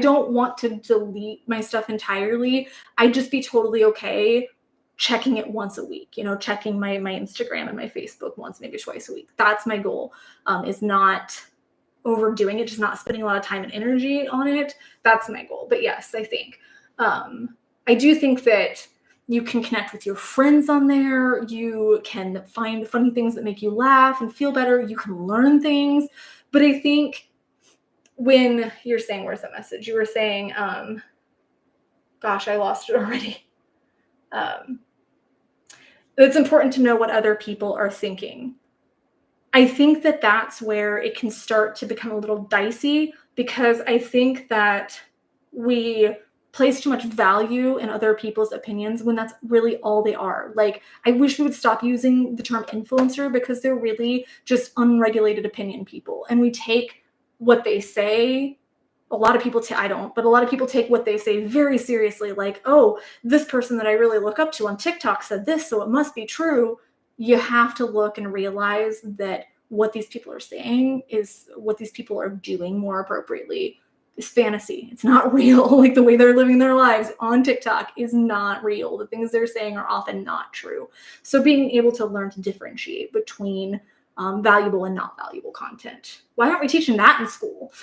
don't want to delete my stuff entirely. I'd just be totally okay checking it once a week, checking my Instagram and my Facebook once, maybe twice a week. That's my goal, is not overdoing it, just not spending a lot of time and energy on it. That's my goal. But yes, I think, I do think that you can connect with your friends on there. You can find funny things that make you laugh and feel better. You can learn things. But I think, when you're saying, where's that message? You were saying, gosh, I lost it already. It's important to know what other people are thinking. I think that that's where it can start to become a little dicey, because I think that we place too much value in other people's opinions when that's really all they are. Like, I wish we would stop using the term influencer, because they're really just unregulated opinion people. And we take what they say, a lot of people take what they say very seriously. Like, oh, this person that I really look up to on TikTok said this, so it must be true. You have to look and realize that what these people are saying is what these people are doing, more appropriately, is fantasy. It's not real. Like, the way they're living their lives on TikTok is not real. The things they're saying are often not true. So being able to learn to differentiate between valuable and not valuable content. Why aren't we teaching that in school?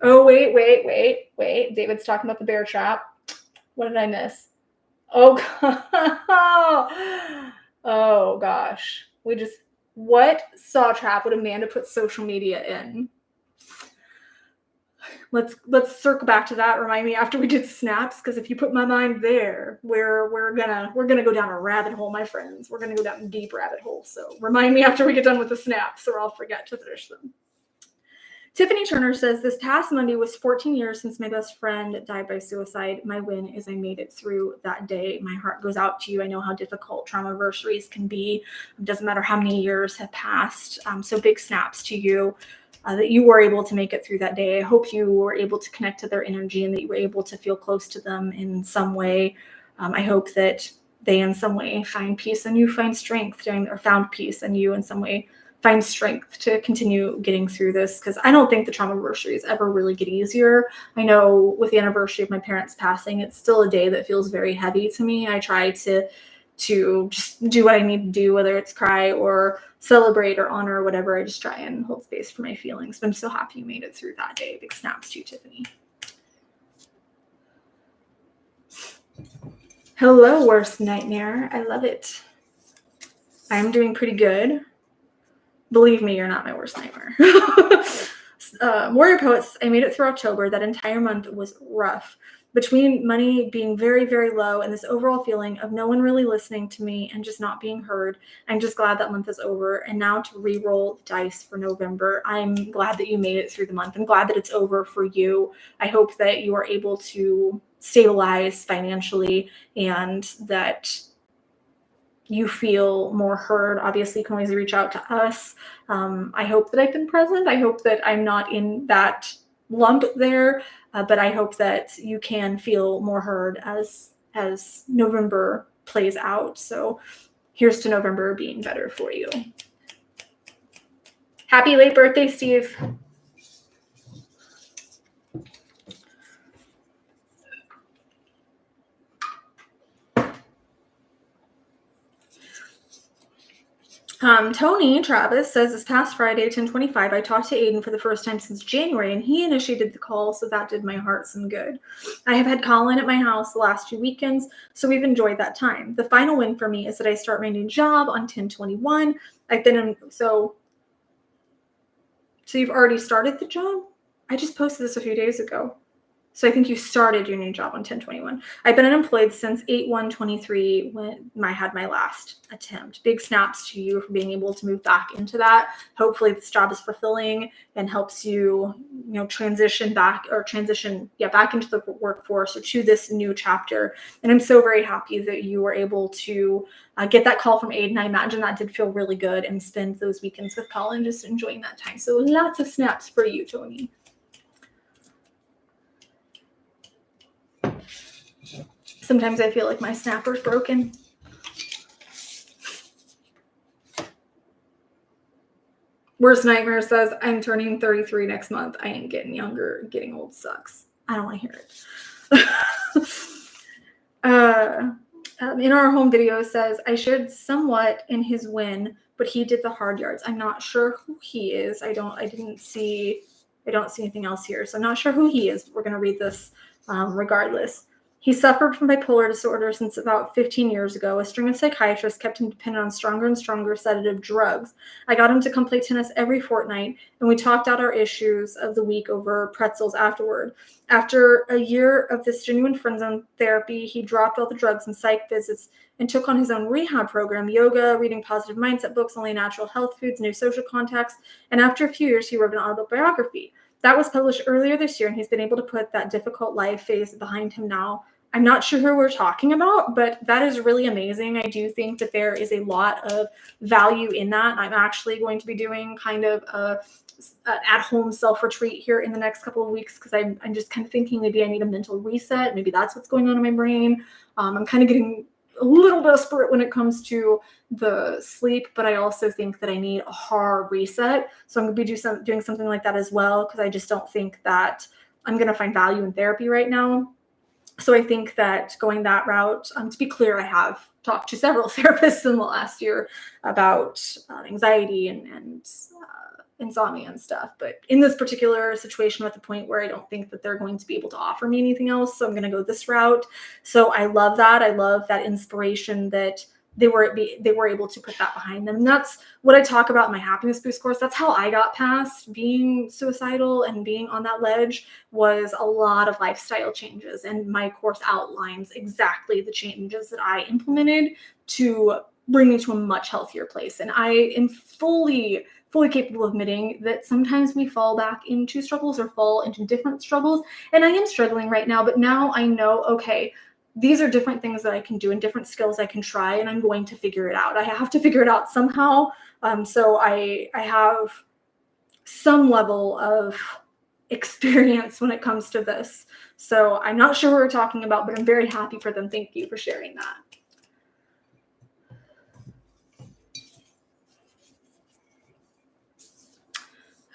Oh, wait. David's talking about the bear trap. What did I miss? Oh, oh gosh. What saw trap would Amanda put social media in? Let's circle back to that. Remind me after we did snaps, because if you put my mind there, we're gonna go down a rabbit hole, my friends. We're gonna go down a deep rabbit hole. So remind me after we get done with the snaps, or I'll forget to finish them. Tiffany Turner says, this past Monday was 14 years since my best friend died by suicide. My win is I made it through that day. My heart goes out to you. I know how difficult trauma-versaries can be. It doesn't matter how many years have passed. So big snaps to you. That you were able to make it through that day. I hope you were able to connect to their energy and that you were able to feel close to them in some way. I hope that they in some way find peace and you find strength, or found peace and you in some way find strength to continue getting through this, because I don't think the traumaniversaries ever really get easier. I know with the anniversary of my parents passing, it's still a day that feels very heavy to me. I try to just do what I need to do, whether it's cry or celebrate or honor or whatever. I just try and hold space for my feelings. But I'm so happy you made it through that day. Big snaps to you, Tiffany. Hello, worst nightmare. I love it. I'm doing pretty good. Believe me, you're not my worst nightmare. Warrior Poets, I made it through October. That entire month was rough. Between money being very, very low and this overall feeling of no one really listening to me and just not being heard, I'm just glad that month is over. And now to re-roll the dice for November, I'm glad that you made it through the month. I'm glad that it's over for you. I hope that you are able to stabilize financially and that you feel more heard. Obviously, you can always reach out to us. I hope that I've been present. I hope that I'm not in that lump there, but I hope that you can feel more heard as November plays out. So here's to November being better for you. Happy late birthday, Steve. Tony Travis says this past Friday, 10/25, I talked to Aiden for the first time since January, and he initiated the call, so that did my heart some good. I have had Colin at my house the last 2 weekends, so we've enjoyed that time. The final win for me is that I start my new job on 10/21. I've been in, so you've already started the job? I just posted this a few days ago. So I think you started your new job on 10/21. I've been unemployed since 8/1/23 when I had my last attempt. Big snaps to you for being able to move back into that. Hopefully this job is fulfilling and helps you, transition back into the workforce or to this new chapter. And I'm so very happy that you were able to get that call from Aiden. I imagine that did feel really good, and spend those weekends with Colin just enjoying that time. So lots of snaps for you, Tony. Sometimes I feel like my snapper's broken. Worst nightmare says, I'm turning 33 next month. I ain't getting younger. Getting old sucks. I don't want to hear it. In our home video says, I shared somewhat in his win, but he did the hard yards. I'm not sure who he is. I don't see anything else here. So I'm not sure who he is. We're going to read this regardless. He suffered from bipolar disorder since about 15 years ago. A string of psychiatrists kept him dependent on stronger and stronger sedative drugs. I got him to come play tennis every fortnight, and we talked out our issues of the week over pretzels afterward. After a year of this genuine friend zone therapy, he dropped all the drugs and psych visits and took on his own rehab program, yoga, reading positive mindset books, only natural health foods, new social contacts, and after a few years, he wrote an autobiography. That was published earlier this year, and he's been able to put that difficult life phase behind him now. I'm not sure who we're talking about, but that is really amazing. I do think that there is a lot of value in that. I'm actually going to be doing kind of an at-home self-retreat here in the next couple of weeks, because I'm just kind of thinking maybe I need a mental reset. Maybe that's what's going on in my brain. I'm kind of getting a little desperate when it comes to the sleep, but I also think that I need a hard reset. So I'm going to be doing something like that as well, because I just don't think that I'm going to find value in therapy right now. So I think that going that route, to be clear, I have talked to several therapists in the last year about anxiety and insomnia and stuff. But in this particular situation, I'm at the point where I don't think that they're going to be able to offer me anything else. So I'm going to go this route. So I love that. I love that inspiration that they were able to put that behind them. And that's what I talk about in my happiness boost course. That's how I got past being suicidal and being on that ledge, was a lot of lifestyle changes. And my course outlines exactly the changes that I implemented to bring me to a much healthier place. And I am fully capable of admitting that sometimes we fall back into struggles or fall into different struggles. And I am struggling right now, but now I know, okay, these are different things that I can do and different skills I can try, and I'm going to figure it out. I have to figure it out somehow. So I have some level of experience when it comes to this. So I'm not sure what we're talking about, but I'm very happy for them. Thank you for sharing that.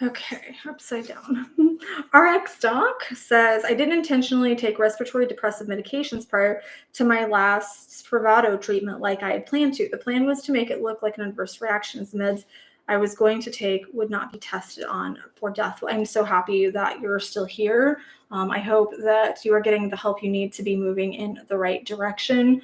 Okay, upside down. RX Doc says, I didn't intentionally take respiratory depressive medications prior to my last Spravato treatment like I had planned to. The plan was to make it look like an adverse reaction as the meds I was going to take would not be tested on for death. I'm so happy that you're still here. I hope that you are getting the help you need to be moving in the right direction,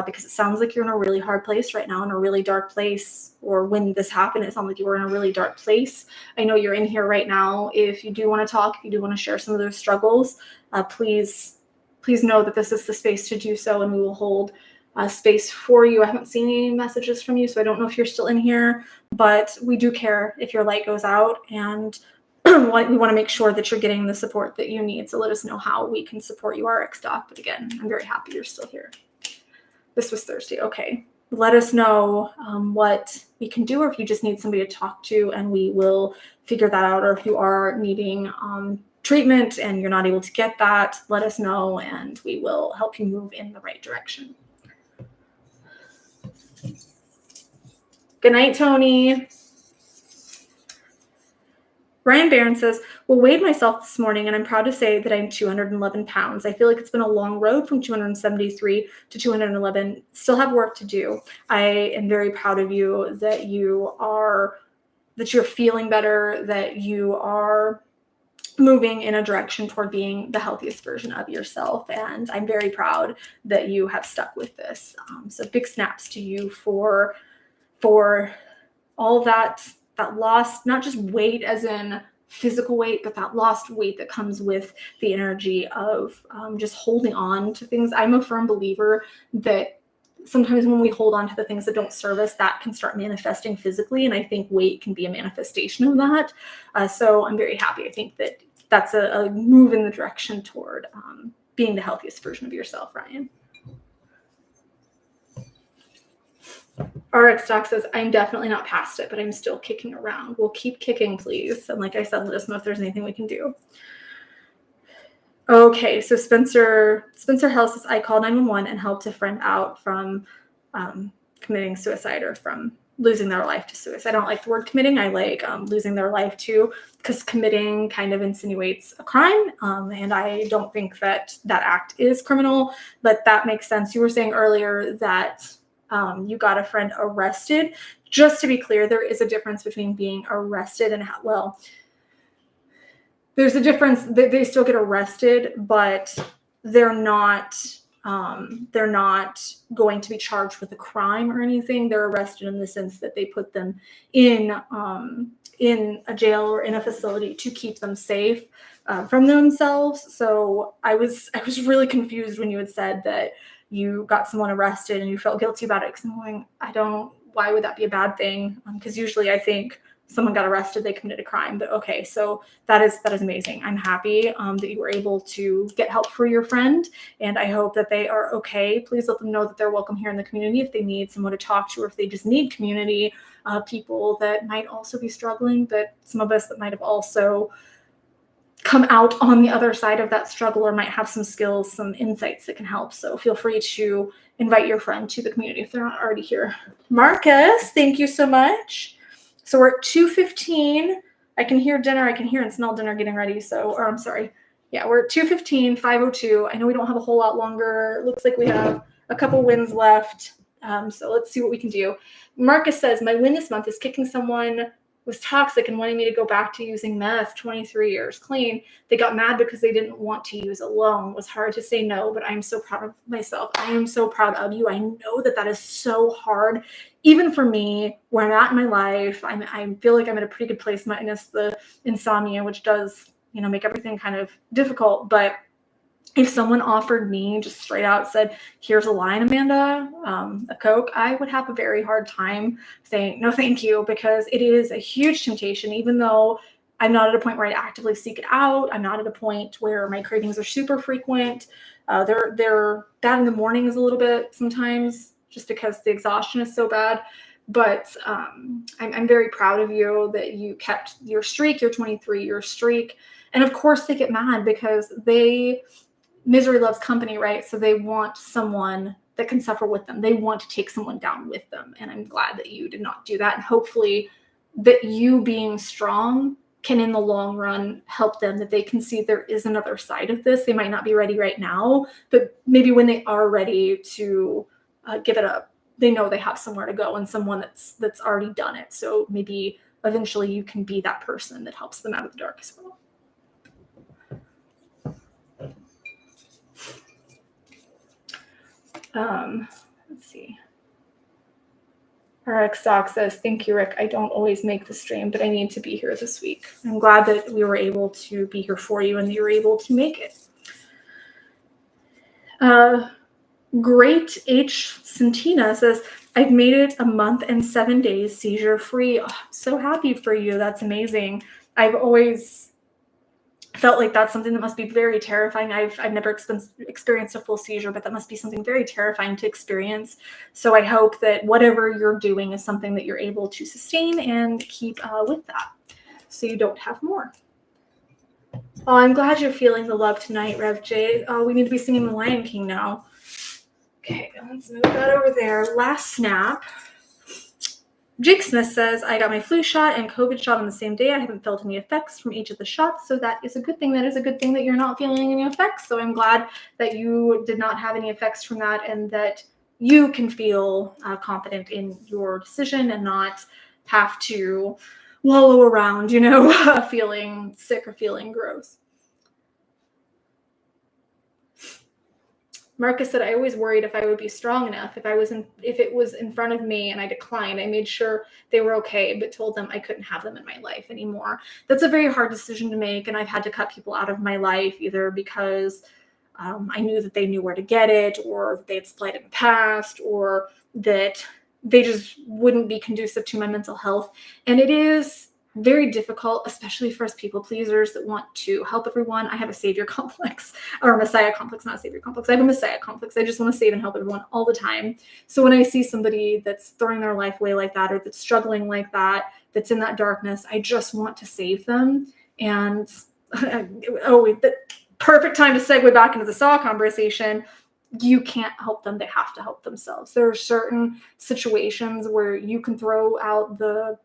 because it sounds like you're in a really hard place right now, in a really dark place, or when this happened, it sounded like you were in a really dark place. I know you're in here right now. If you do want to talk, if you do want to share some of those struggles, please know that this is the space to do so, and we will hold space for you. I haven't seen any messages from you, so I don't know if you're still in here, but we do care if your light goes out, and we want to make sure that you're getting the support that you need. So let us know how we can support you, RX Doc. But again, I'm very happy you're still here. This was Thursday. Okay. Let us know what we can do, or if you just need somebody to talk to, and we will figure that out. Or if you are needing treatment and you're not able to get that, let us know, and we will help you move in the right direction. Good night, Tony. Brian Barron says, well, weighed myself this morning, and I'm proud to say that I'm 211 pounds. I feel like it's been a long road from 273 to 211. Still have work to do. I am very proud of you that you're feeling better, that you are moving in a direction toward being the healthiest version of yourself. And I'm very proud that you have stuck with this. So big snaps to you for all that lost, not just weight as in physical weight, but that lost weight that comes with the energy of just holding on to things. I'm a firm believer that sometimes when we hold on to the things that don't serve us, that can start manifesting physically. And I think weight can be a manifestation of that. So I'm very happy. I think that that's a move in the direction toward being the healthiest version of yourself, Ryan. RX Doc says, I'm definitely not past it, but I'm still kicking around. We'll keep kicking, please. And like I said, let us know if there's anything we can do. Okay, so Spencer Hill says, I called 911 and helped a friend out from committing suicide, or from losing their life to suicide. I don't like the word committing. I like losing their life too, because committing kind of insinuates a crime. And I don't think that act is criminal, but that makes sense. You were saying earlier that you got a friend arrested. Just to be clear, there is a difference between being arrested and there's a difference. They still get arrested, but they're not going to be charged with a crime or anything. They're arrested in the sense that they put them in a jail or in a facility to keep them safe from themselves. So I was really confused when you had said that you got someone arrested and you felt guilty about it, because I'm going, why would that be a bad thing? Because usually I think someone got arrested, they committed a crime. But okay, so that is amazing. I'm happy that you were able to get help for your friend, and I hope that they are okay. Please let them know that they're welcome here in the community if they need someone to talk to, or if they just need community, people that might also be struggling, but some of us that might have also come out on the other side of that struggle, or might have some skills, some insights that can help. So feel free to invite your friend to the community if they're not already here. Marcus, thank you so much. So we're at 2:15. I can hear dinner. I can hear and smell dinner getting ready. We're at 2:15, 5:02. I know we don't have a whole lot longer. It looks like we have a couple wins left. So let's see what we can do. Marcus says, my win this month is kicking someone was toxic and wanting me to go back to using meth, 23 years clean. They got mad because they didn't want to use alone. It was hard to say no, but I'm so proud of myself. I am so proud of you. I know that is so hard, even for me, where I'm at in my life. I feel like I'm at a pretty good place, minus the insomnia, which does, make everything kind of difficult. But if someone offered me, just straight out said, here's a line, Amanda, of Coke, I would have a very hard time saying, no, thank you, because it is a huge temptation. Even though I'm not at a point where I'd actively seek it out, I'm not at a point where my cravings are super frequent. They're bad in the mornings a little bit sometimes, just because the exhaustion is so bad. But I'm very proud of you that you kept your streak, your 23-year streak. And of course they get mad because misery loves company, right? So they want someone that can suffer with them. They want to take someone down with them. And I'm glad that you did not do that. And hopefully that you being strong can in the long run help them, that they can see there is another side of this. They might not be ready right now, but maybe when they are ready to give it up, they know they have somewhere to go and someone that's already done it. So maybe eventually you can be that person that helps them out of the dark as well. Let's see. RX Sock says, thank you, Rick. I don't always make the stream, but I need to be here this week. I'm glad that we were able to be here for you and that you were able to make it. Great H. Santina says, I've made it a month and 7 days seizure free. Oh, so happy for you. That's amazing. I've always felt like that's something that must be very terrifying. I've never experienced a full seizure, but that must be something very terrifying to experience. So I hope that whatever you're doing is something that you're able to sustain and keep with that, so you don't have more. Oh, I'm glad you're feeling the love tonight, Rev J. Oh, we need to be singing The Lion King now. Okay, let's move that over there. Last snap. Jake Smith says, I got my flu shot and COVID shot on the same day. I haven't felt any effects from each of the shots, so that is a good thing. That is a good thing that you're not feeling any effects. So I'm glad that you did not have any effects from that and that you can feel confident in your decision and not have to wallow around, feeling sick or feeling gross. Marcus said, I always worried if I would be strong enough. If it was in front of me and I declined, I made sure they were okay, but told them I couldn't have them in my life anymore. That's a very hard decision to make. And I've had to cut people out of my life, either because I knew that they knew where to get it, or that they had supplied it in the past, or that they just wouldn't be conducive to my mental health. And it is very difficult, especially for us people pleasers that want to help everyone. I have a savior complex, or a messiah complex, not a savior complex. I have a messiah complex. I just want to save and help everyone all the time. So when I see somebody that's throwing their life away like that, or that's struggling like that, that's in that darkness, I just want to save them. And the perfect time to segue back into the SAW conversation. You can't help them. They have to help themselves. There are certain situations where you can throw out the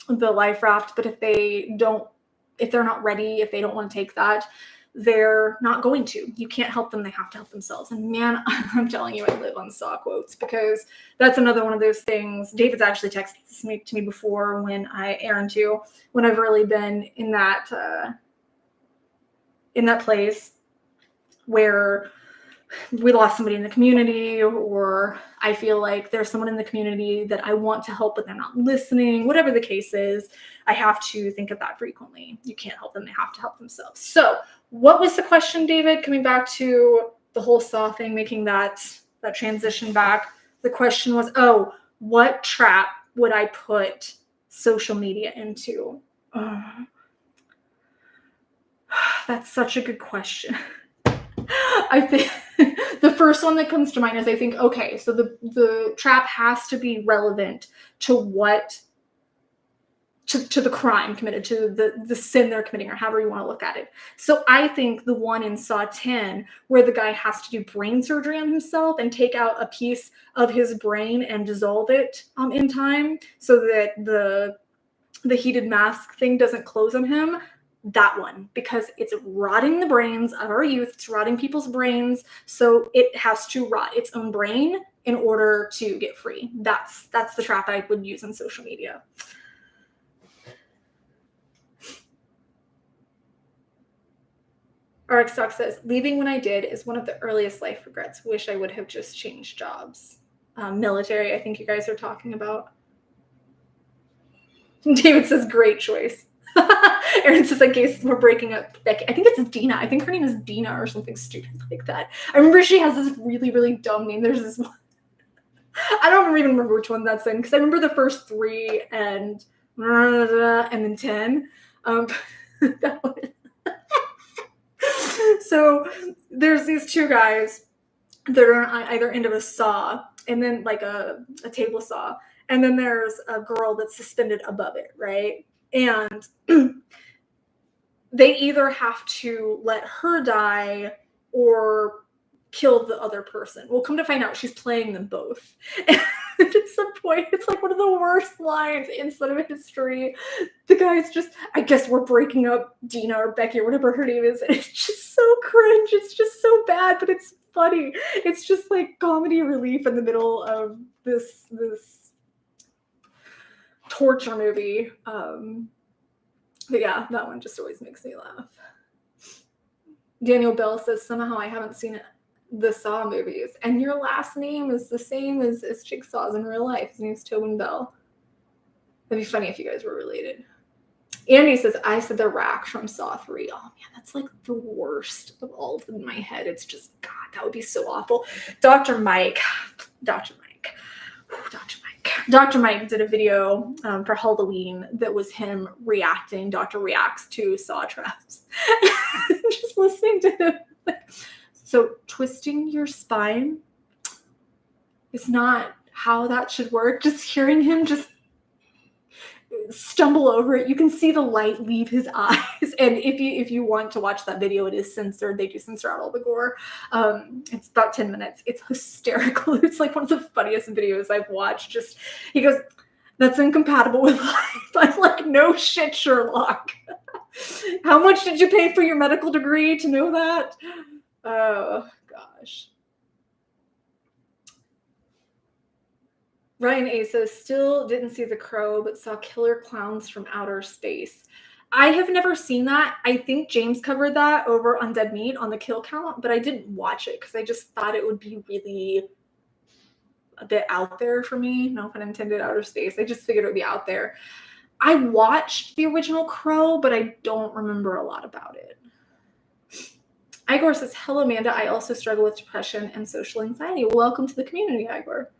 life raft, but if they're not ready, if they don't want to take that, they're not going to. You can't help them. They have to help themselves. And man, I'm telling you, I live on SAW quotes, because that's another one of those things. David's actually texted this to me before when Aaron too, when I've really been in that place where we lost somebody in the community, or I feel like there's someone in the community that I want to help, but they're not listening, whatever the case is, I have to think of that frequently. You can't help them. They have to help themselves. So what was the question, David? Coming back to the whole SAW thing, making that transition back. The question was, what trap would I put social media into? That's such a good question. I think the first one that comes to mind is, I think, okay, so the trap has to be relevant to to the crime committed, to the sin they're committing, or however you want to look at it. So I think the one in SAW 10, where the guy has to do brain surgery on himself and take out a piece of his brain and dissolve it in time, so that the heated mask thing doesn't close on him. That one, because it's rotting the brains of our youth. It's rotting people's brains. So it has to rot its own brain in order to get free. That's the trap I would use on social media. RX Stock says, leaving when I did is one of the earliest life regrets. Wish I would have just changed jobs. Military, I think you guys are talking about. David says, great choice. Aaron says, in case we're breaking up Becky. I think it's Dina. I think her name is Dina or something stupid like that. I remember she has this really, really dumb name. There's this one. I don't even remember which one that's in, because I remember the first 3 and then 10. That one. So there's these 2 guys that are on either end of a saw, and then like a table saw, and then there's a girl that's suspended above it, right? And they either have to let her die or kill the other person. Well, come to find out, she's playing them both. And at some point, it's like one of the worst lines in cinema history. The guy's just, I guess we're breaking up Dina or Becky or whatever her name is. And it's just so cringe. It's just so bad, but it's funny. It's just like comedy relief in the middle of this torture movie. But yeah, that one just always makes me laugh. Daniel Bell says, somehow I haven't seen the Saw movies, and your last name is the same as Jigsaw's in real life. His name's Tobin Bell. That'd be funny if you guys were related. Andy says, I said the rack from Saw 3. Oh man, that's like the worst of all of them in my head. It's just, God, that would be so awful. Dr. Mike did a video for Halloween that was him reacting. Dr. reacts to Saw traps. Just listening to him. So twisting your spine is not how that should work. Just hearing him just stumble over it, you can see the light leave his eyes. And if you want to watch that video, it is censored. They do censor out all the gore. It's about 10 minutes. It's hysterical. It's like one of the funniest videos I've watched. Just, he goes, that's incompatible with life. I'm like, no shit, Sherlock. How much did you pay for your medical degree to know that? Oh, gosh. Ryan A says, still didn't see The Crow, but saw Killer Clowns from Outer Space. I have never seen that. I think James covered that over on Dead Meat on the kill count, but I didn't watch it because I just thought it would be really a bit out there for me. No pun intended, outer space. I just figured it would be out there. I watched the original Crow, but I don't remember a lot about it. Igor says, hello, Amanda. I also struggle with depression and social anxiety. Welcome to the community, Igor.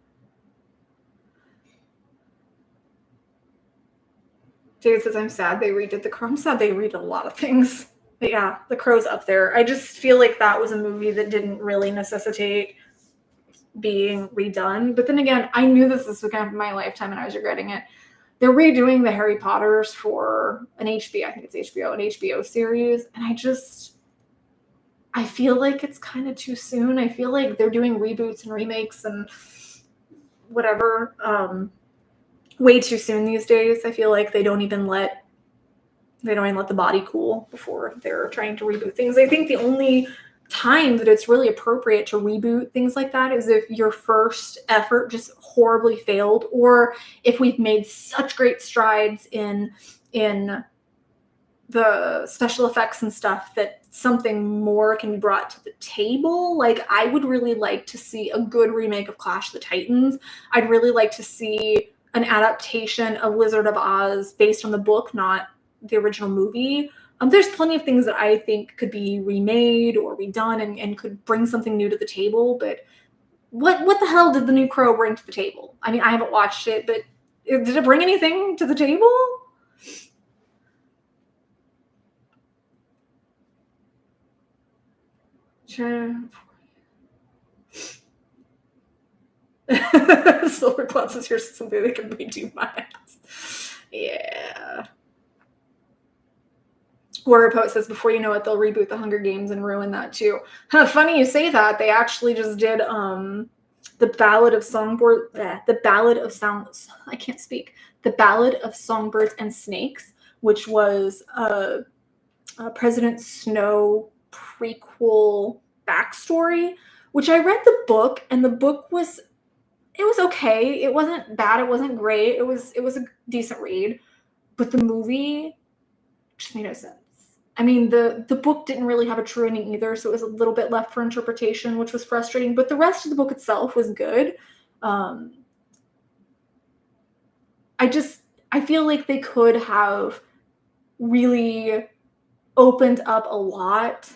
David says, I'm sad they redid The Crow. I'm sad they redid a lot of things. But yeah, The Crow's up there. I just feel like that was a movie that didn't really necessitate being redone. But then again, I knew this was going to be my lifetime and I was regretting it. They're redoing the Harry Potters for an HBO, I think it's HBO, an HBO series. And I feel like it's kind of too soon. I feel like they're doing reboots and remakes and whatever way too soon these days. I feel like they don't even let the body cool before they're trying to reboot things. I think the only time that it's really appropriate to reboot things like that is if your first effort just horribly failed, or if we've made such great strides in the special effects and stuff that something more can be brought to the table. Like, I would really like to see a good remake of Clash of the Titans. I'd really like to see an adaptation of Wizard of Oz based on the book, not the original movie. There's plenty of things that I think could be remade or redone and could bring something new to the table. But what the hell did the new Crow bring to the table? I mean, I haven't watched it, but did it bring anything to the table? Sure. Silver Clouds is here, something that can redo my ass. Yeah. Warrior Poet says, before you know it, they'll reboot the Hunger Games and ruin that too. Funny you say that. They actually just did the Ballad of Songbirds and Snakes, which was President Snow prequel backstory, which I read the book, and the book was okay. It wasn't bad. It wasn't great. It was a decent read, but the movie just made no sense. I mean, the book didn't really have a true ending either, so it was a little bit left for interpretation, which was frustrating, but the rest of the book itself was good. I feel like they could have really opened up a lot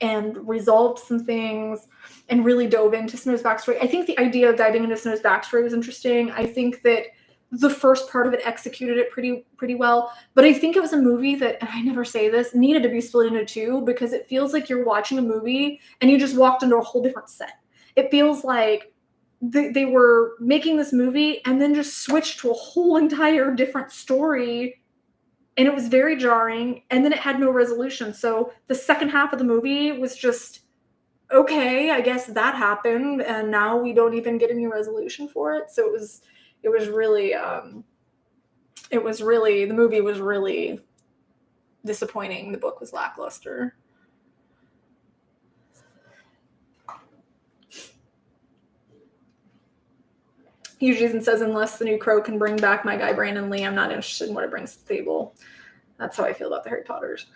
and resolved some things and really dove into Snow's backstory. I think the idea of diving into Snow's backstory was interesting. I think that the first part of it executed it pretty well, but I think it was a movie that, and I never say this, needed to be split into two, because it feels like you're watching a movie and you just walked into a whole different set. It feels like they were making this movie and then just switched to a whole entire different story, and it was very jarring, and then it had no resolution. So the second half of the movie was just okay, I guess that happened, and now we don't even get any resolution for it. So it was really the movie was really disappointing. The book was lackluster. Hughes says, unless the new Crow can bring back my guy Brandon Lee, I'm not interested in what it brings to the table. That's how I feel about the Harry Potters.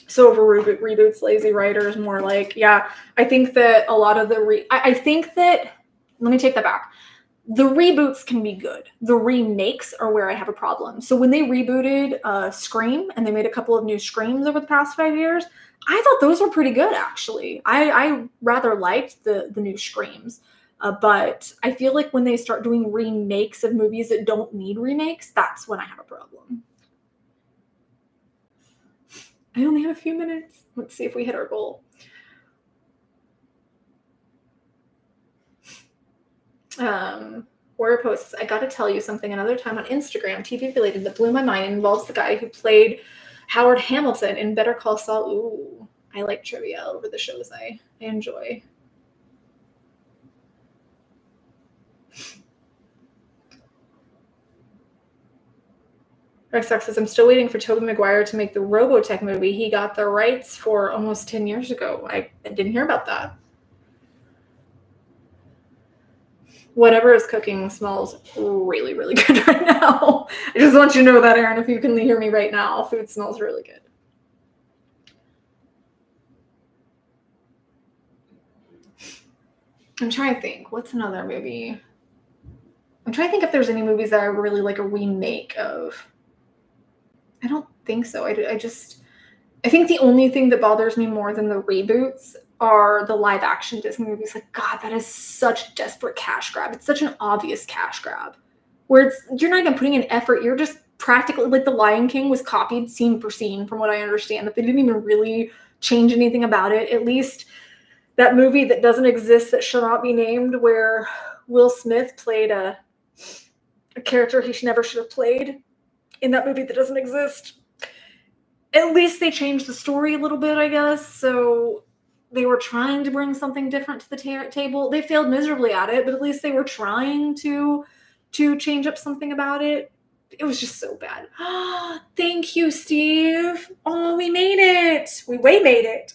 So over reboots, lazy writers, more like, yeah, I think that a lot of the I think that, let me take that back. The reboots can be good. The remakes are where I have a problem. So when they rebooted Scream and they made a couple of new Screams over the past 5 years, I thought those were pretty good, actually. I rather liked the new Screams. But I feel like when they start doing remakes of movies that don't need remakes, that's when I have a problem. I only have a few minutes. Let's see if we hit our goal. Warrior posts, I gotta tell you something another time on Instagram, TV related, that blew my mind. It involves the guy who played Howard Hamilton in Better Call Saul. Ooh, I like trivia over the shows I enjoy. Rex says, I'm still waiting for Tobey Maguire to make the Robotech movie. He got the rights for almost 10 years ago. I didn't hear about that. Whatever is cooking smells really, really good right now. I just want you to know that, Aaron, if you can hear me right now, food smells really good. I'm trying to think. What's another movie? I'm trying to think if there's any movies that I really like a remake of. I don't think so. I think the only thing that bothers me more than the reboots are the live action Disney movies. Like, God, that is such a desperate cash grab. It's such an obvious cash grab where you're not even putting in effort. You're just practically, like, The Lion King was copied scene for scene from what I understand, that they didn't even really change anything about it. At least that movie that doesn't exist, that shall not be named, where Will Smith played a character he never should have played in that movie that doesn't exist. At least they changed the story a little bit, I guess. So they were trying to bring something different to the table. They failed miserably at it, but at least they were trying to change up something about it. It was just so bad. Thank you, Steve. Oh, we made it. We made it.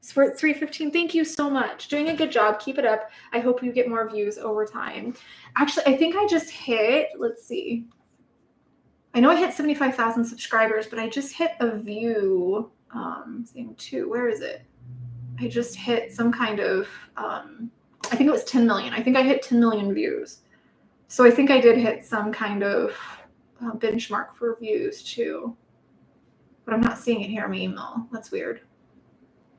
So we're at 3:15. Thank you so much. Doing a good job. Keep it up. I hope you get more views over time. Actually, I think I just hit, let's see. I know I hit 75,000 subscribers, but I just hit a view thing too. Where is it? I just hit some kind of, I think it was 10 million. I think I hit 10 million views. So I think I did hit some kind of benchmark for views too. But I'm not seeing it here in my email. That's weird.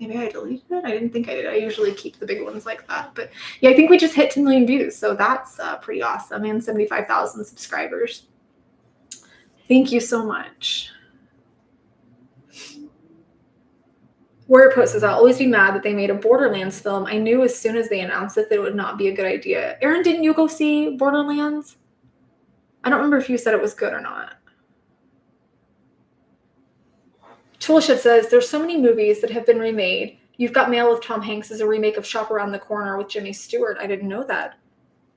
Maybe I deleted it? I didn't think I did. I usually keep the big ones like that. But yeah, I think we just hit 10 million views. So that's pretty awesome. And 75,000 subscribers. Thank you so much. Warrior Post says, I'll always be mad that they made a Borderlands film. I knew as soon as they announced it that it would not be a good idea. Aaron, didn't you go see Borderlands? I don't remember if you said it was good or not. Toolshed says, there's so many movies that have been remade. You've Got Mail with Tom Hanks as a remake of Shop Around the Corner with Jimmy Stewart. I didn't know that.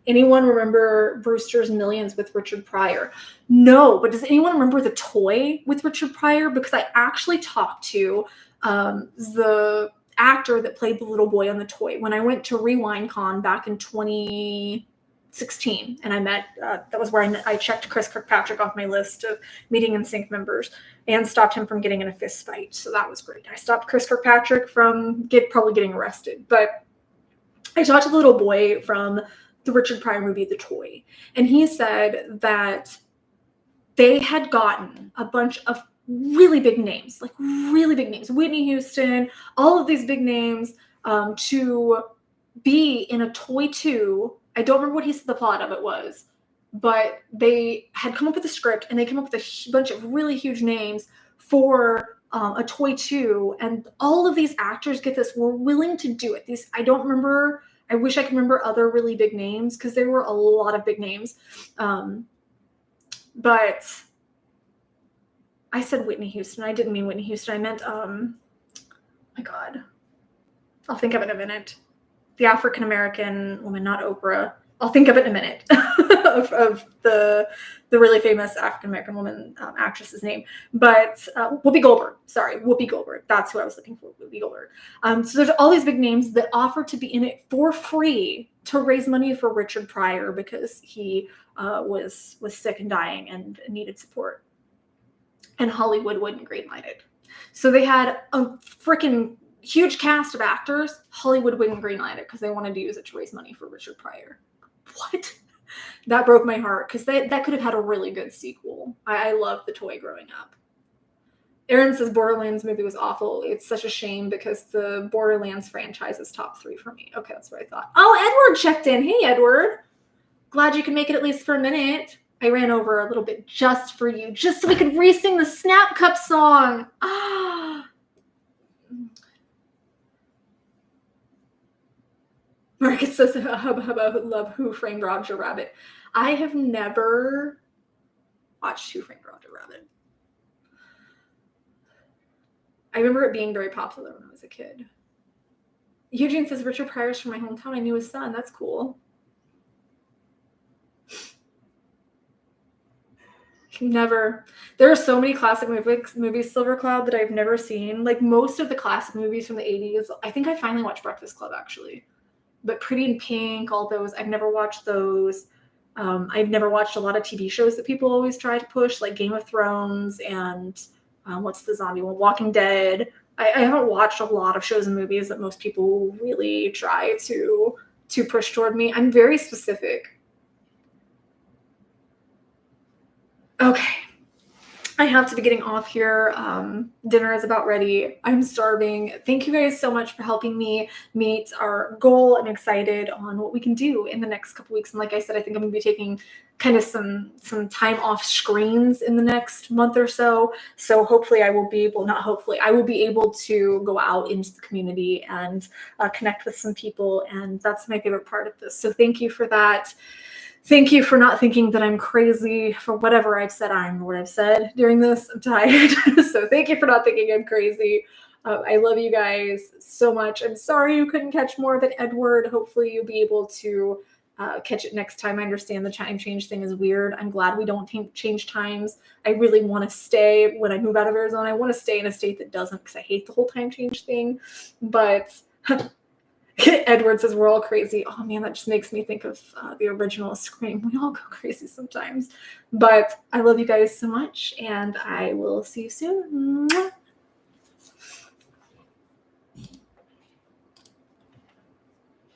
Anyone remember Brewster's Millions with Richard Pryor? No, but does anyone remember The Toy with Richard Pryor? Because I actually talked to the actor that played the little boy on The Toy when I went to RewindCon back in 2016, and I met, that was where I checked Chris Kirkpatrick off my list of Meeting in Sync members and stopped him from getting in a fist fight. So that was great. I stopped Chris Kirkpatrick from probably getting arrested, but I talked to the little boy from the Richard Pryor movie, The Toy. And he said that they had gotten a bunch of really big names, like really big names, Whitney Houston, all of these big names, to be in a Toy 2. I don't remember what he said the plot of it was, but they had come up with a script and they came up with a bunch of really huge names for a Toy 2. And all of these actors, get this, were willing to do it. I don't remember. I wish I could remember other really big names because there were a lot of big names. But I said Whitney Houston. I didn't mean Whitney Houston. I meant, my God. I'll think of it in a minute. The African-American woman, not Oprah. I'll think of it in a minute of the really famous African-American woman actress's name. But Whoopi Goldberg. Sorry, Whoopi Goldberg. That's who I was looking for, Whoopi Goldberg. So there's all these big names that offer to be in it for free to raise money for Richard Pryor because he was sick and dying and needed support. And Hollywood wouldn't greenlight it. So they had a freaking huge cast of actors. Hollywood wouldn't greenlight it because they wanted to use it to raise money for Richard Pryor. What? That broke my heart because that could have had a really good sequel. I loved the toy growing up. Aaron says Borderlands movie was awful. It's such a shame because the Borderlands franchise is top 3 for me. Okay, that's what I thought. Oh, Edward checked in. Hey, Edward. Glad you can make it at least for a minute. I ran over a little bit just for you, just so we could re-sing the Snap Cup song. Ah. Marcus says, hubba love Who Framed Roger Rabbit. I have never watched Who Framed Roger Rabbit. I remember it being very popular when I was a kid. Eugene says, Richard Pryor's from my hometown. I knew his son. That's cool. Never. There are so many classic movies, Silver Cloud, that I've never seen. Like most of the classic movies from the 80s. I think I finally watched Breakfast Club, actually. But Pretty in Pink, all those, I've never watched those. I've never watched a lot of TV shows that people always try to push, like Game of Thrones and what's the zombie one? Walking Dead. I haven't watched a lot of shows and movies that most people really try to push toward me. I'm very specific. Okay. I have to be getting off here. Dinner is about ready. I'm starving. Thank you guys so much for helping me meet our goal. I'm excited on what we can do in the next couple weeks. And like I said, I think I'm going to be taking kind of some time off screens in the next month or so. So hopefully I will be able, not hopefully, I will be able to go out into the community and connect with some people. And that's my favorite part of this. So thank you for that. Thank you for not thinking that I'm crazy for whatever I've said. I'm what I've said during this. I'm tired. So thank you for not thinking I'm crazy. I love you guys so much. I'm sorry you couldn't catch more of it, Edward. Hopefully you'll be able to catch it next time. I understand the time change thing is weird. I'm glad we don't change times. I really want to stay when I move out of Arizona. I want to stay in a state that doesn't because I hate the whole time change thing. But Edward says we're all crazy. Oh man, that just makes me think of the original Scream. We all go crazy sometimes. But I love you guys so much, and I will see you soon. Mwah.